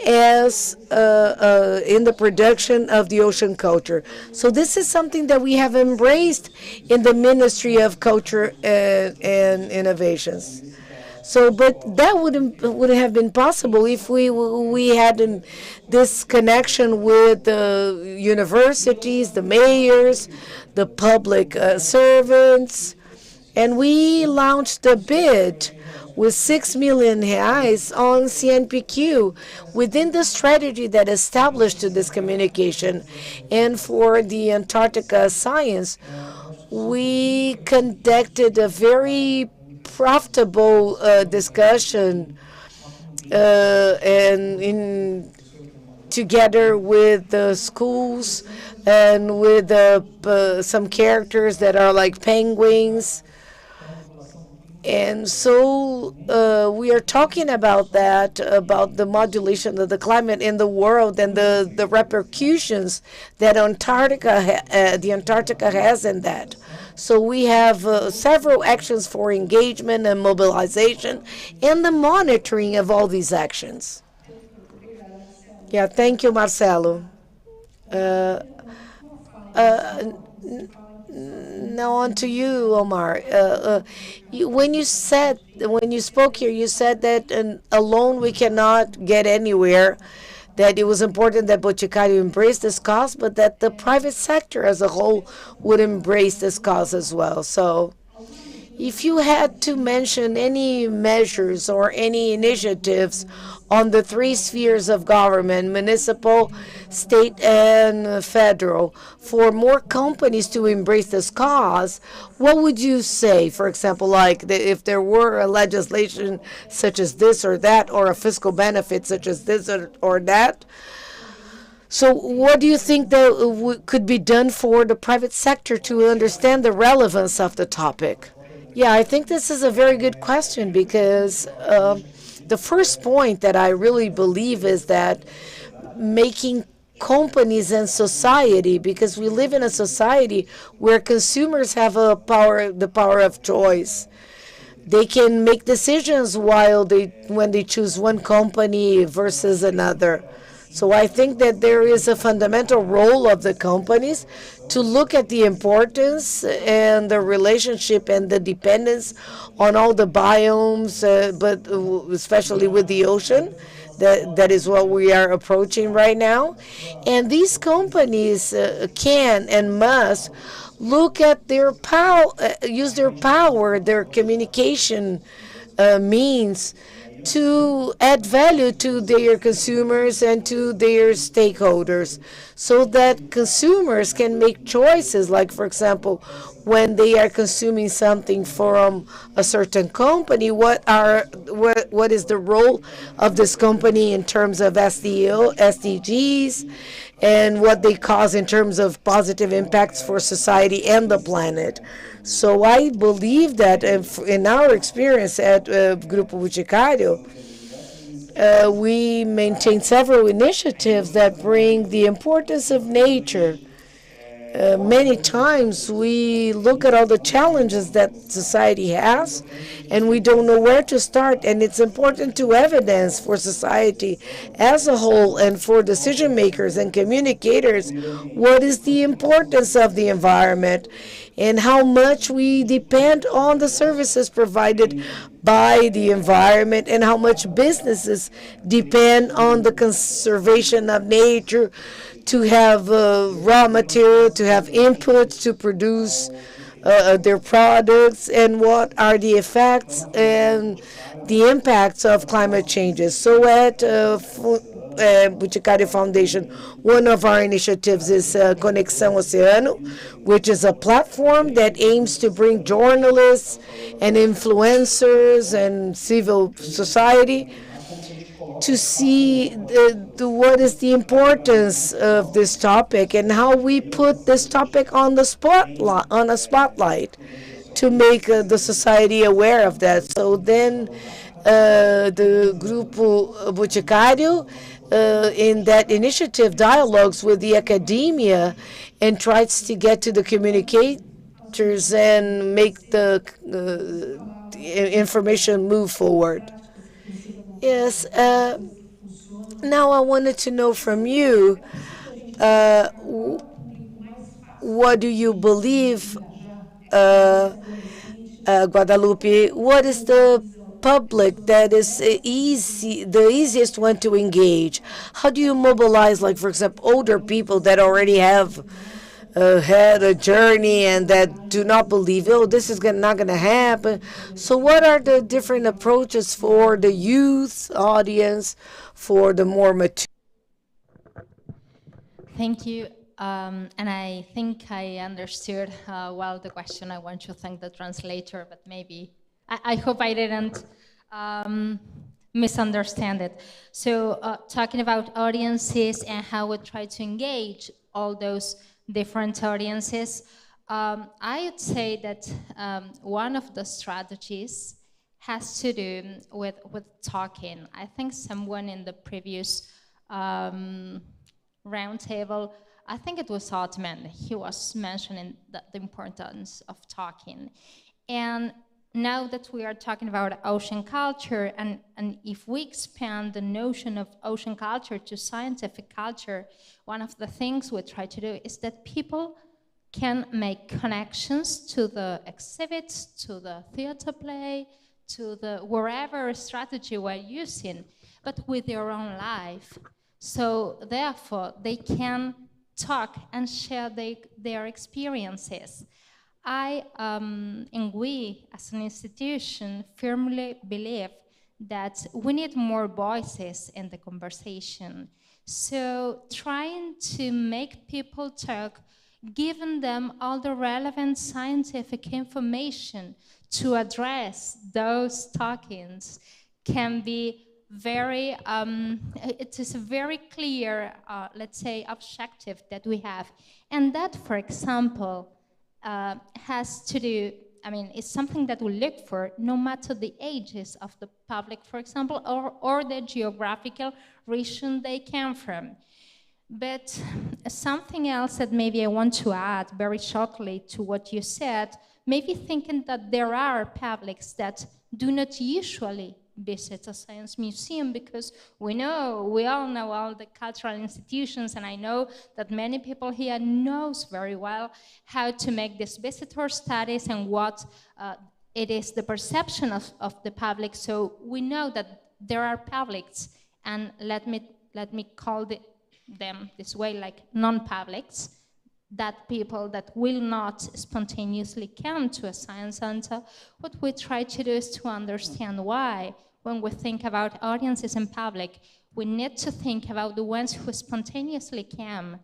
Speaker 4: as in the production of the ocean culture. So this is something that we have embraced in the Ministry of Culture and Innovations. So, but that wouldn't have been possible if we had this connection with the universities, the mayors, the public servants, and we launched a bid with 6 million reais on CNPq within the strategy that established this communication. And for the Antarctica science, we conducted a very profitable discussion and together with the schools and with some characters that are like penguins. And so we are talking about that, about the modulation of the climate in the world and the repercussions that the Antarctica has in that. So we have several actions for engagement and mobilization and the monitoring of all these actions. Yeah, thank you, Marcelo. Uh, Now on to you, Omar. When you spoke here, you said that alone we cannot get anywhere. That it was important that Boticário embrace this cause, but that the private sector as a whole would embrace this cause as well. So, if you had to mention any measures or any initiatives on the three spheres of government, municipal, state, and federal, for more companies to embrace this cause, what would you say? For example, like if there were a legislation such as this or that, or a fiscal benefit such as this or that. So, what do you think that could be done for the private sector to understand the relevance of the topic? Yeah, I think this is a very good question because the first point that I really believe is that making companies and society, because we live in a society where consumers have the power of choice. They can make decisions when they choose one company versus another. So I think that there is a fundamental role of the companies to look at the importance and the relationship and the dependence on all the biomes, but especially with the ocean. That is what we are approaching right now. And these companies can and must look at their power, use their power, their communication means to add value to their consumers and to their stakeholders so that consumers can make choices, like for example when they are consuming something from a certain company, what is the role of this company in terms of SDGs and what they cause in terms of positive impacts for society and the planet. So I believe that in our experience at Grupo Boticário, we maintain several initiatives that bring the importance of nature. Many times we look at all the challenges that society has and we don't know where to start, and it's important to evidence for society as a whole and for decision makers and communicators what is the importance of the environment and how much we depend on the services provided by the environment and how much businesses depend on the conservation of nature to have raw material, to have inputs to produce their products, and what are the effects and the impacts of climate changes. So at Boticário Foundation, one of our initiatives is Conexão Oceano, which is a platform that aims to bring journalists and influencers and civil society to see what is the importance of this topic and how we put this topic on the spotlight to make the society aware of that. So then the Grupo Boticário in that initiative dialogues with the academia and tries to get to the communicators and make the information move forward. Yes. Now I wanted to know from you, what do you believe, Guadalupe? What is the public that is the easiest one to engage? How do you mobilize, like for example, older people that already have had a journey and that do not believe, oh, this is not going to happen. So, what are the different approaches for the youth audience, for the more mature?
Speaker 7: Thank you. And I think I understood well the question. I want to thank the translator, but maybe, I hope I didn't misunderstand it. So talking about audiences and how we try to engage all those different audiences, I would say that one of the strategies has to do with talking. I think someone in the previous roundtable, I think it was Ottoman, he was mentioning the importance of talking. And now that we are talking about ocean culture, and if we expand the notion of ocean culture to scientific culture, one of the things we try to do is that people can make connections to the exhibits, to the theater play, to the wherever strategy we're using, but with their own life. So therefore, they can talk and share their experiences. I and we, as an institution, firmly believe that we need more voices in the conversation. So trying to make people talk, giving them all the relevant scientific information to address those talkings can be very, it is a very clear, let's say, objective that we have. And that, for example, has to do, I mean, it's something that we look for no matter the ages of the public, for example, or the geographical region they came from. But something else that maybe I want to add very shortly to what you said, maybe thinking that there are publics that do not usually visit a science museum, because we all know all the cultural institutions, and I know that many people here knows very well how to make these visitor studies and what it is the perception of the public. So we know that there are publics, and let me call them this way, like non-publics, that people that will not spontaneously come to a science center. What we try to do is to understand why. When we think about audiences in public, we need to think about the ones who spontaneously came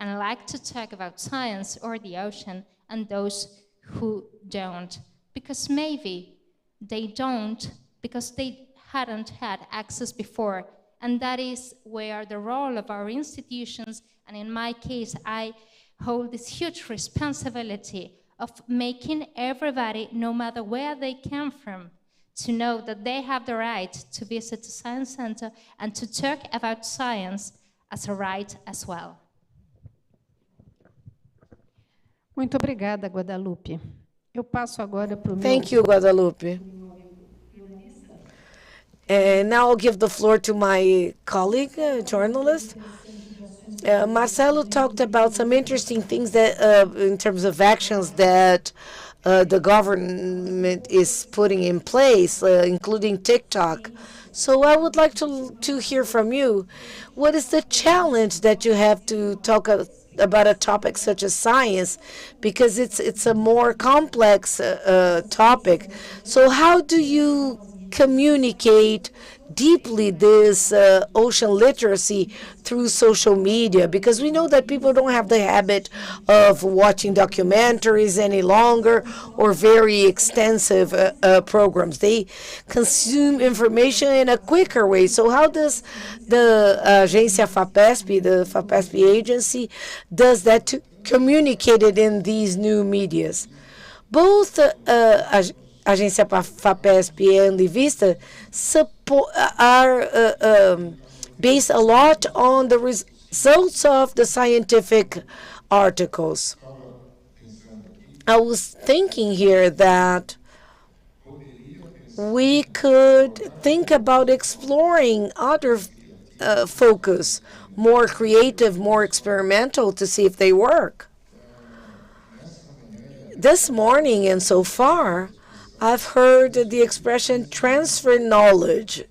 Speaker 7: and like to talk about science or the ocean, and those who don't. Because maybe they don't because they hadn't had access before. And that is where the role of our institutions, and in my case, I hold this huge responsibility of making everybody, no matter where they come from, to know that they have the right to visit a science center and to talk about science as a right as well.
Speaker 3: Muito obrigada, Guadalupe. Eu passo agora para o meu...
Speaker 4: Thank you, Guadalupe. And now I'll give the floor to my colleague, journalist. Marcelo talked about some interesting things that, in terms of actions that the government is putting in place, including TikTok. So I would like to hear from you. What is the challenge that you have to talk about a topic such as science? Because it's a more complex topic. So how do you communicate deeply this ocean literacy through social media? Because we know that people don't have the habit of watching documentaries any longer or very extensive programs. They consume information in a quicker way. So how does the Agência FAPESP, the FAPESP agency, does that to communicate it in these new medias? Both Agência FAPESP and Livista are based a lot on the results of the scientific articles. I was thinking here that we could think about exploring other focus, more creative, more experimental, to see if they work. This morning and so far, I've heard the expression transferring knowledge.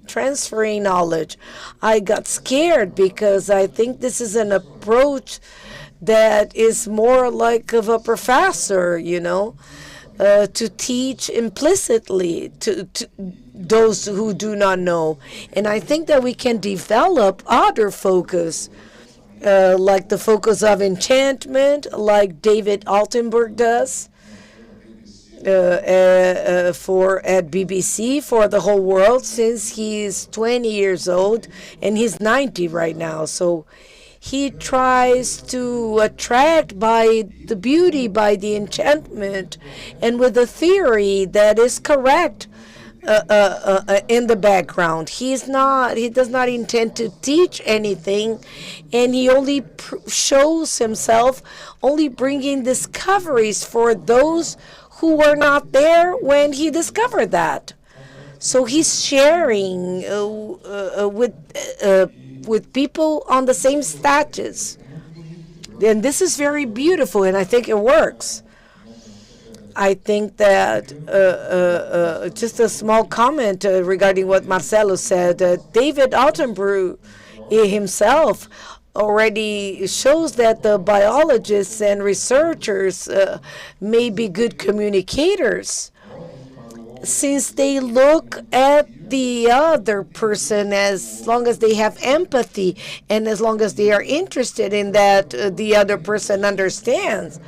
Speaker 4: I got scared because I think this is an approach that is more like of a professor, to teach implicitly to those who do not know. And I think that we can develop other focus, like the focus of enchantment, like David Altenberg does. At BBC for the whole world since he's 20 years old, and he's 90 right now. So he tries to attract by the beauty, by the enchantment, and with a theory that is correct in the background. He does not intend to teach anything, and he only shows himself only bringing discoveries for those who were not there when he discovered that. So he's sharing with people on the same status. And this is very beautiful, and I think it works. I think that just a small comment regarding what Marcelo said. David Attenborough himself already shows that the biologists and researchers may be good communicators, since they look at the other person as long as they have empathy and as long as they are interested in that the other person understands.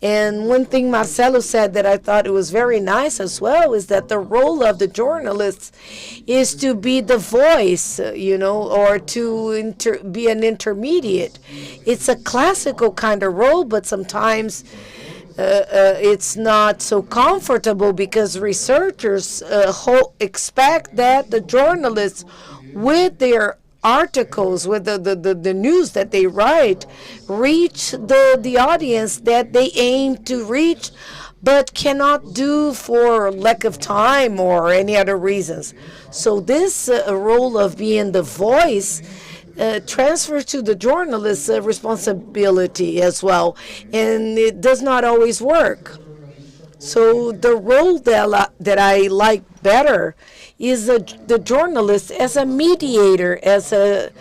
Speaker 4: And one thing Marcelo said that I thought it was very nice as well is that the role of the journalists is to be the voice, or to be an intermediate. It's a classical kind of role, but sometimes it's not so comfortable because researchers expect that the journalists, with their articles, with the news that they write, reach the audience that they aim to reach, but cannot do for lack of time or any other reasons. So this role of being the voice transfers to the journalist's responsibility as well, and it does not always work. So the role that I like better is the journalist as a mediator, as the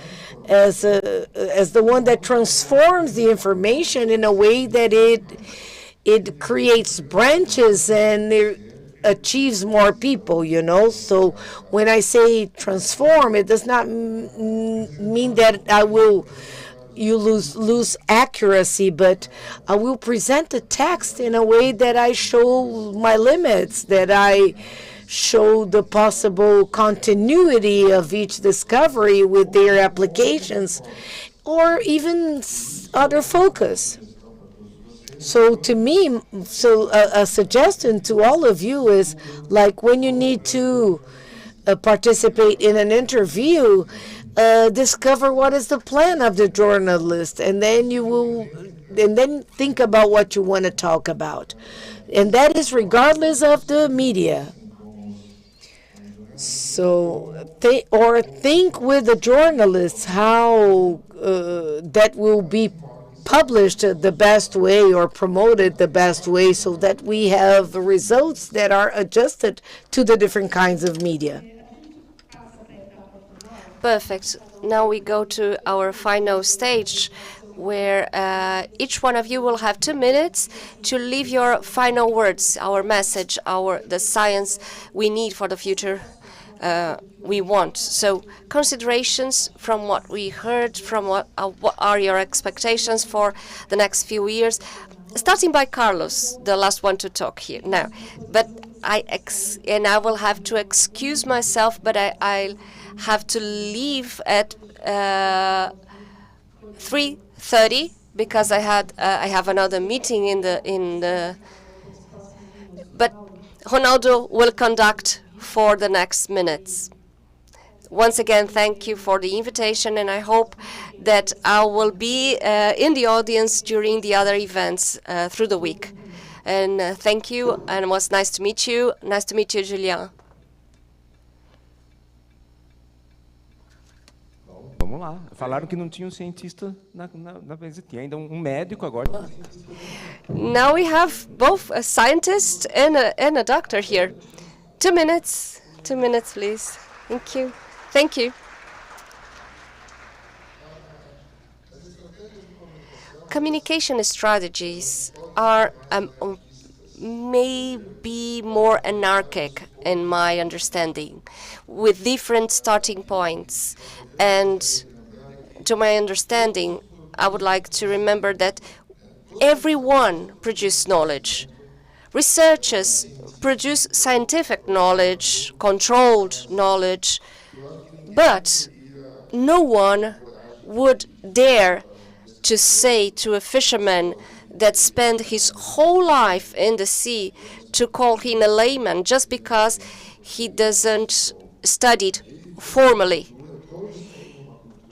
Speaker 4: one that transforms the information in a way that it creates branches and it achieves more people, So when I say transform, it does not mean that you lose accuracy, but I will present the text in a way that I show my limits, that I show the possible continuity of each discovery with their applications, or even other focus. So to me, a suggestion to all of you is, like, when you need to participate in an interview, discover what is the plan of the journalist, and then think about what you want to talk about, and that is regardless of the media. So think with the journalists how that will be published the best way or promoted the best way, so that we have results that are adjusted to the different kinds of media.
Speaker 6: Perfect. Now we go to our final stage, where each one of you will have 2 minutes to leave your final words, our message, the science we need for the future we want. So considerations from what we heard, from what are your expectations for the next few years, starting by Carlos, the last one to talk here now. But I will have to excuse myself, but I'll have to leave at 3:30 because I have another meeting in the. But Ronaldo will conduct for the next minutes. Once again, thank you for the invitation, and I hope that I will be in the audience during the other events through the week. And thank you, and it was nice to meet you. Nice to meet you, Julien.
Speaker 8: Vamos lá. Falaram que não tinha cientista na mesa. Tinha ainda médico agora.
Speaker 6: Now we have both a scientist and a doctor here. 2 minutes. 2 minutes, please. Thank you. Thank you. Communication strategies are maybe more anarchic in my understanding, with different starting points. And to my understanding, I would like to remember that everyone produces knowledge. Researchers produce scientific knowledge, controlled knowledge, but no one would dare to say to a fisherman that spent his whole life in the sea to call him a layman just because he doesn't studied formally.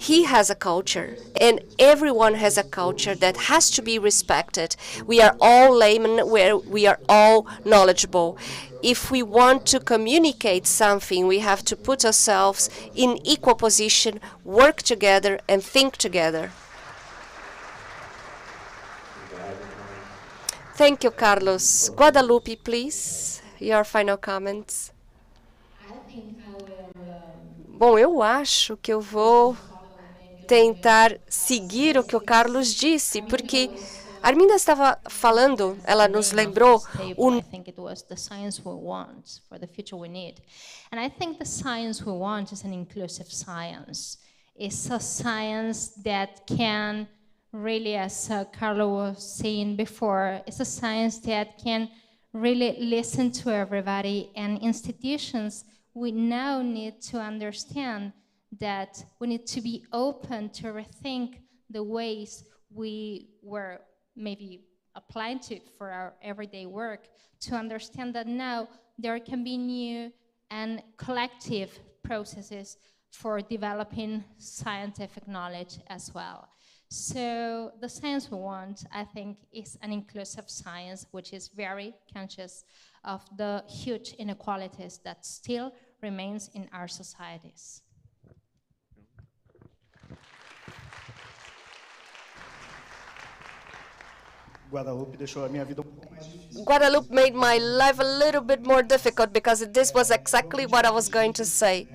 Speaker 6: He has a culture, and everyone has a culture that has to be respected. We are all laymen, we are all knowledgeable. If we want to communicate something, we have to put ourselves in equal position, work together, and think together. Thank you, Carlos. Guadalupe, please, your final comments. Bom, eu acho que eu vou tentar seguir o que o Carlos disse, porque a Arminda estava falando, ela nos lembrou
Speaker 7: I think it was the science we want for the future we need. And I think the science we want is an inclusive science. It's a science that can really, as Carlo was saying before, it's a science that can really listen to everybody, and institutions, we now need to understand that we need to be open to rethink the ways we were maybe applying to for our everyday work, to understand that now there can be new and collective processes for developing scientific knowledge as well. So the science we want, I think, is an inclusive science which is very conscious of the huge inequalities that still remains in our societies.
Speaker 6: Guadalupe made my life a little bit more difficult because this was exactly what I was going to say.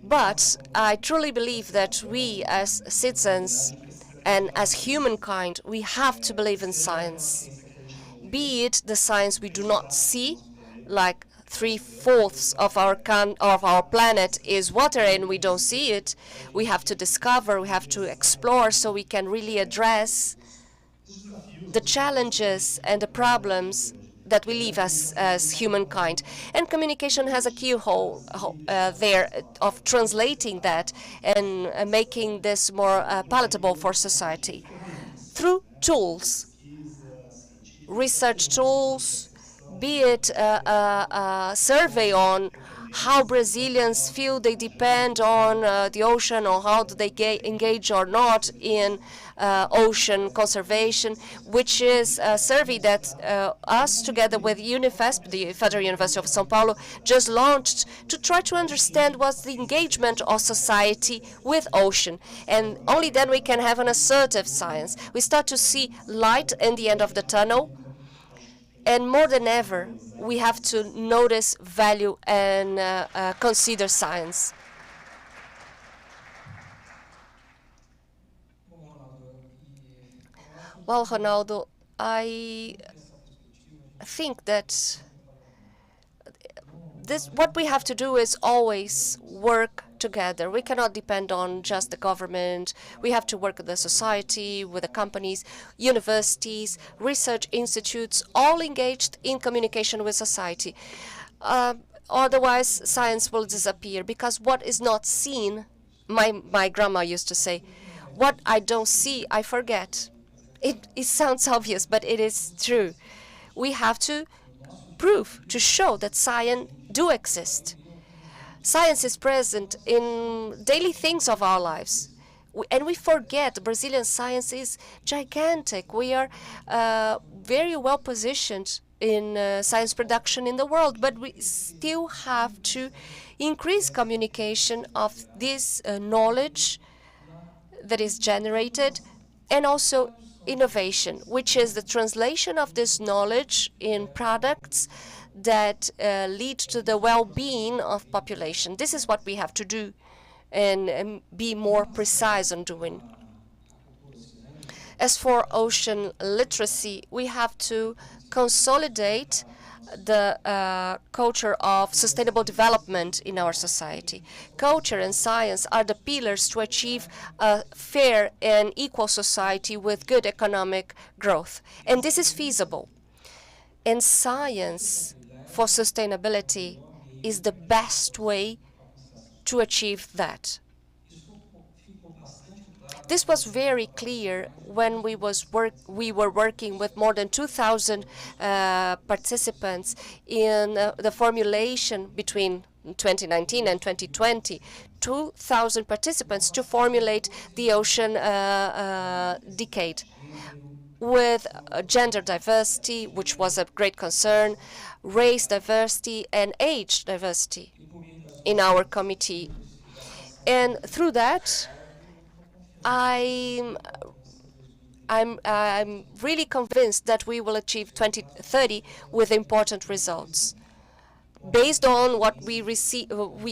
Speaker 6: But I truly believe that we as citizens and as humankind, we have to believe in science. Be it the science we do not see, like 3/4 of our planet is water and we don't see it. We have to discover, we have to explore so we can really address the challenges and the problems that we live as humankind. And communication has a keyhole there of translating that and making this more palatable for society. Through tools, research tools, be it a survey on how Brazilians feel they depend on the ocean, or how do they engage or not in ocean conservation, which is a survey that us, together with UNIFESP, the Federal University of São Paulo, just launched to try to understand what's the engagement of society with ocean. And only then we can have an assertive science. We start to see light in the end of the tunnel. And more than ever, we have to notice, value, and consider science. Well, Ronaldo, I think that what we have to do is always work together. We cannot depend on just the government. We have to work with the society, with the companies, universities, research institutes, all engaged in communication with society. Otherwise, science will disappear, because what is not seen, my grandma used to say, what I don't see, I forget. It sounds obvious, but it is true. We have to prove, to show that science do exist. Science is present in daily things of our lives. And we forget Brazilian science is gigantic. We are very well positioned in science production in the world, but we still have to increase communication of this knowledge that is generated, and also innovation, which is the translation of this knowledge in products that lead to the well-being of population. This is what we have to do and be more precise on doing. As for ocean literacy, we have to consolidate the culture of sustainable development in our society. Culture and science are the pillars to achieve a fair and equal society with good economic growth. And this is feasible. And science for sustainability is the best way to achieve that. This was very clear when we were working with more than 2,000 participants in the formulation between 2019 and 2020 2,000 participants to formulate the ocean decade, with gender diversity, which was a great concern, race diversity, and age diversity in our committee. And through that, I'm really convinced that we will achieve 2030 with important results. Based on what we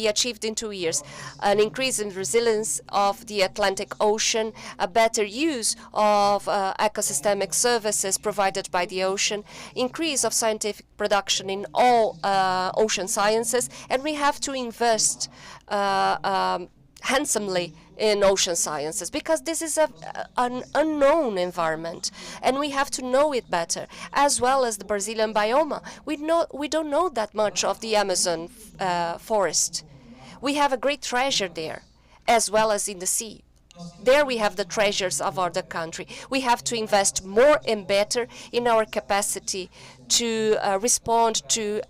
Speaker 6: achieved in 2 years, an increase in resilience of the Atlantic Ocean, a better use of ecosystemic services provided by the ocean, increase of scientific production in all ocean sciences, and we have to invest handsomely in ocean sciences, because this is an unknown environment and we have to know it better, as well as the Brazilian biome. We don't know that much of the Amazon forest. We have a great treasure there, as well as in the sea. There we have the treasures of our country. We have to invest more and better in our capacity to respond to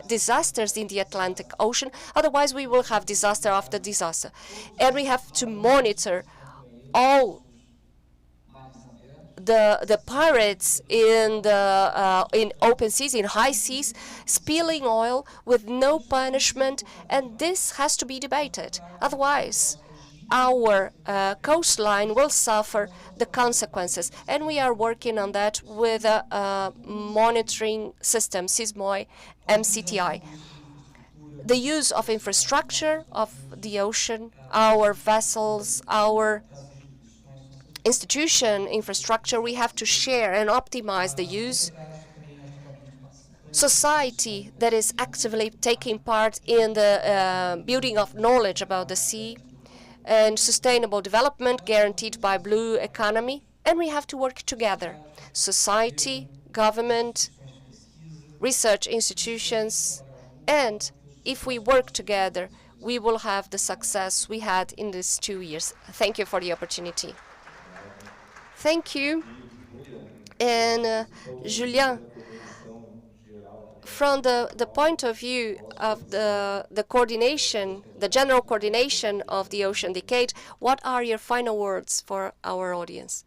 Speaker 6: disasters in the Atlantic Ocean. Otherwise, we will have disaster after disaster. And we have to monitor all the pirates in open seas, in high seas, spilling oil with no punishment, and this has to be debated. Otherwise, our coastline will suffer the consequences, and we are working on that with a monitoring system, SISMOI, MCTI. The use of infrastructure of the ocean, our vessels, our institution infrastructure, we have to share and optimize the use. Society that is actively taking part in the building of knowledge about the sea, and sustainable development guaranteed by blue economy, and we have to work together. Society, government, research institutions, and if we work together, we will have the success we had in these 2 years. Thank you for the opportunity. Thank you. And Julien, from the point of view of the coordination, the general coordination of the Ocean Decade, what are your final words for our audience?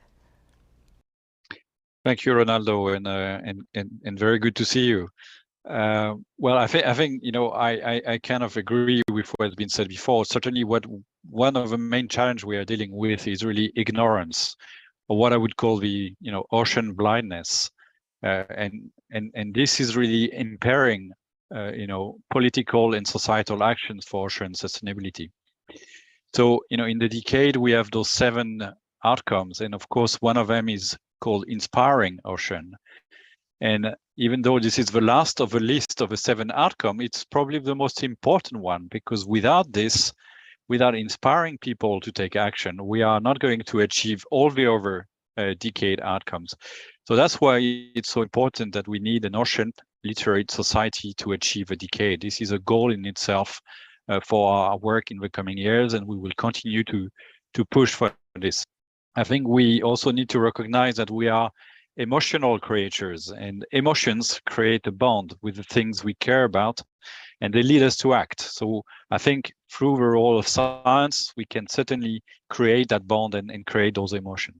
Speaker 5: Thank you, Ronaldo, and very good to see you. Well, I think I kind of agree with what's been said before. Certainly, one of the main challenge we are dealing with is really ignorance, or what I would call the ocean blindness. And this is really impairing, political and societal actions for ocean sustainability. So, in the decade, we have those 7 outcomes. And of course, one of them is called Inspiring Ocean. And even though this is the last of a list of the 7 outcomes, it's probably the most important one, because without this, without inspiring people to take action, we are not going to achieve all the other decade outcomes. So that's why it's so important that we need an ocean literate society to achieve a decade. This is a goal in itself for our work in the coming years, and we will continue to push for this. I think we also need to recognize that we are emotional creatures, and emotions create a bond with the things we care about, and they lead us to act. So I think through the role of science, we can certainly create that bond and create those emotions.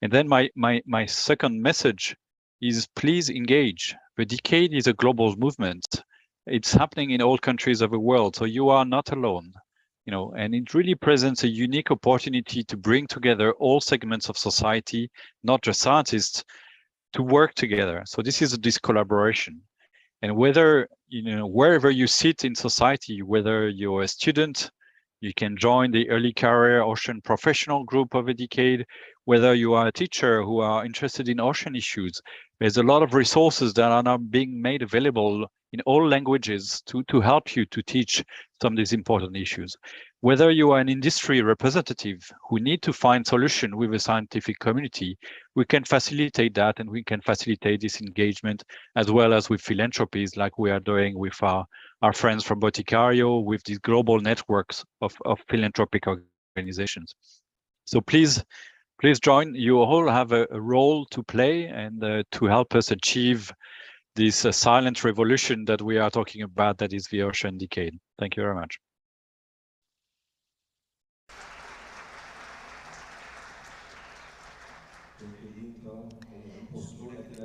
Speaker 5: And then my second message is, please engage. The decade is a global movement. It's happening in all countries of the world, so you are not alone. And it really presents a unique opportunity to bring together all segments of society, not just scientists, to work together. So this is this collaboration. And whether, wherever you sit in society, whether you're a student, you can join the Early Career Ocean Professional Group of a decade, whether you are a teacher who are interested in ocean issues. There's a lot of resources that are now being made available in all languages to help you to teach some of these important issues. Whether you are an industry representative who need to find solution with the scientific community, we can facilitate that, and we can facilitate this engagement, as well as with philanthropies like we are doing with our friends from Boticario, with these global networks of philanthropic organizations. So please join. You all have a role to play and to help us achieve this silent revolution that we are talking about, that is the ocean decade. Thank you very much.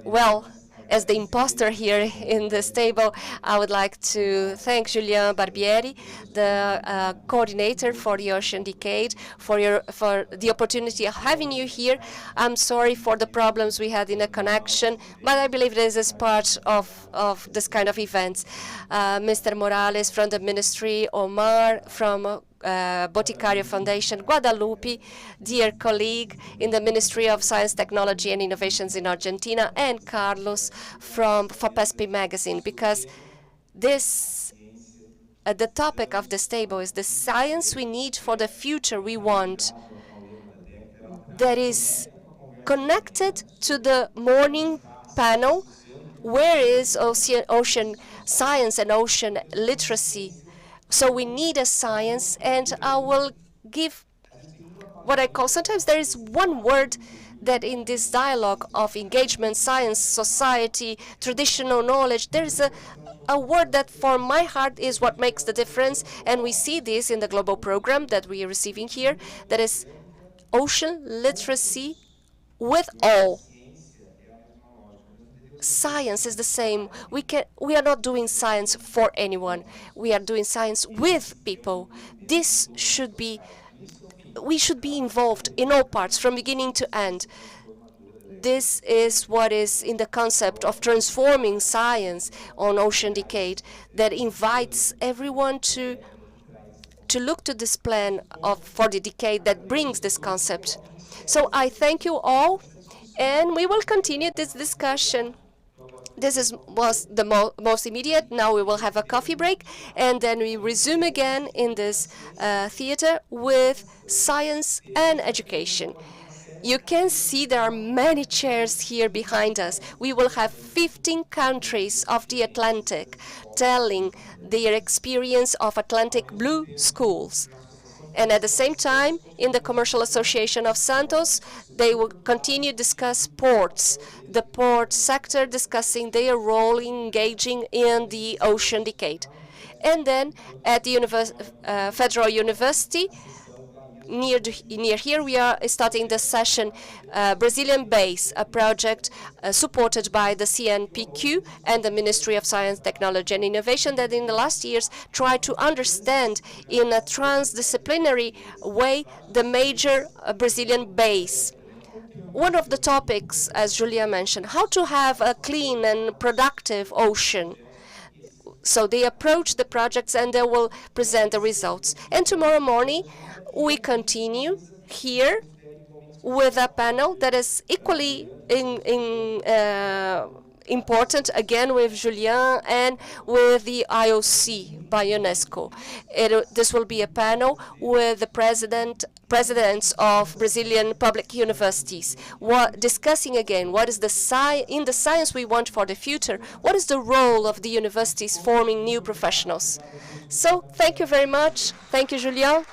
Speaker 6: Well, as the imposter here in this table, I would like to thank Julien Barbieri, the coordinator for the Ocean Decade, for the opportunity of having you here. I'm sorry for the problems we had in the connection, but I believe this is part of this kind of events. Mr. Morales from the ministry, Omar from Boticario Foundation, Guadalupe, dear colleague in the Ministry of Science, Technology and Innovations in Argentina, and Carlos from FAPESP magazine, because this the topic of this table is the science we need for the future we want, that is connected to the morning panel, where is ocean science and ocean literacy. So we need a science, and I will give what I call, sometimes there is one word that in this dialogue of engagement, science, society, traditional knowledge, there is a word that for my heart is what makes the difference, and we see this in the global program that we are receiving here, that is ocean literacy with all. Science is the same. We are not doing science for anyone. We are doing science with people. We should be involved in all parts, from beginning to end. This is what is in the concept of transforming science on Ocean Decade, that invites everyone to look to this plan for the decade that brings this concept. So I thank you all, and we will continue this discussion. This was the most immediate. Now we will have a coffee break, and then we resume again in this theater with science and education. You can see there are many chairs here behind us. We will have 15 countries of the Atlantic telling their experience of Atlantic Blue schools. And at the same time, in the Commercial Association of Santos, they will continue to discuss ports, the port sector discussing their role in engaging in the Ocean Decade. And then at the Federal University, near here, we are starting the session, Brazilian Base, a project supported by the CNPq and the Ministry of Science, Technology and Innovation, that in the last years tried to understand in a transdisciplinary way the major Brazilian base. One of the topics, as Julia mentioned, how to have a clean and productive ocean. So they approach the projects and they will present the results. And tomorrow morning, we continue here with a panel that is equally important, again with Julien and with the IOC by UNESCO. This will be a panel with the presidents of Brazilian public universities, discussing again what is in the science we want for the future, what is the role of the universities forming new professionals. So thank you very much. Thank you, Julien.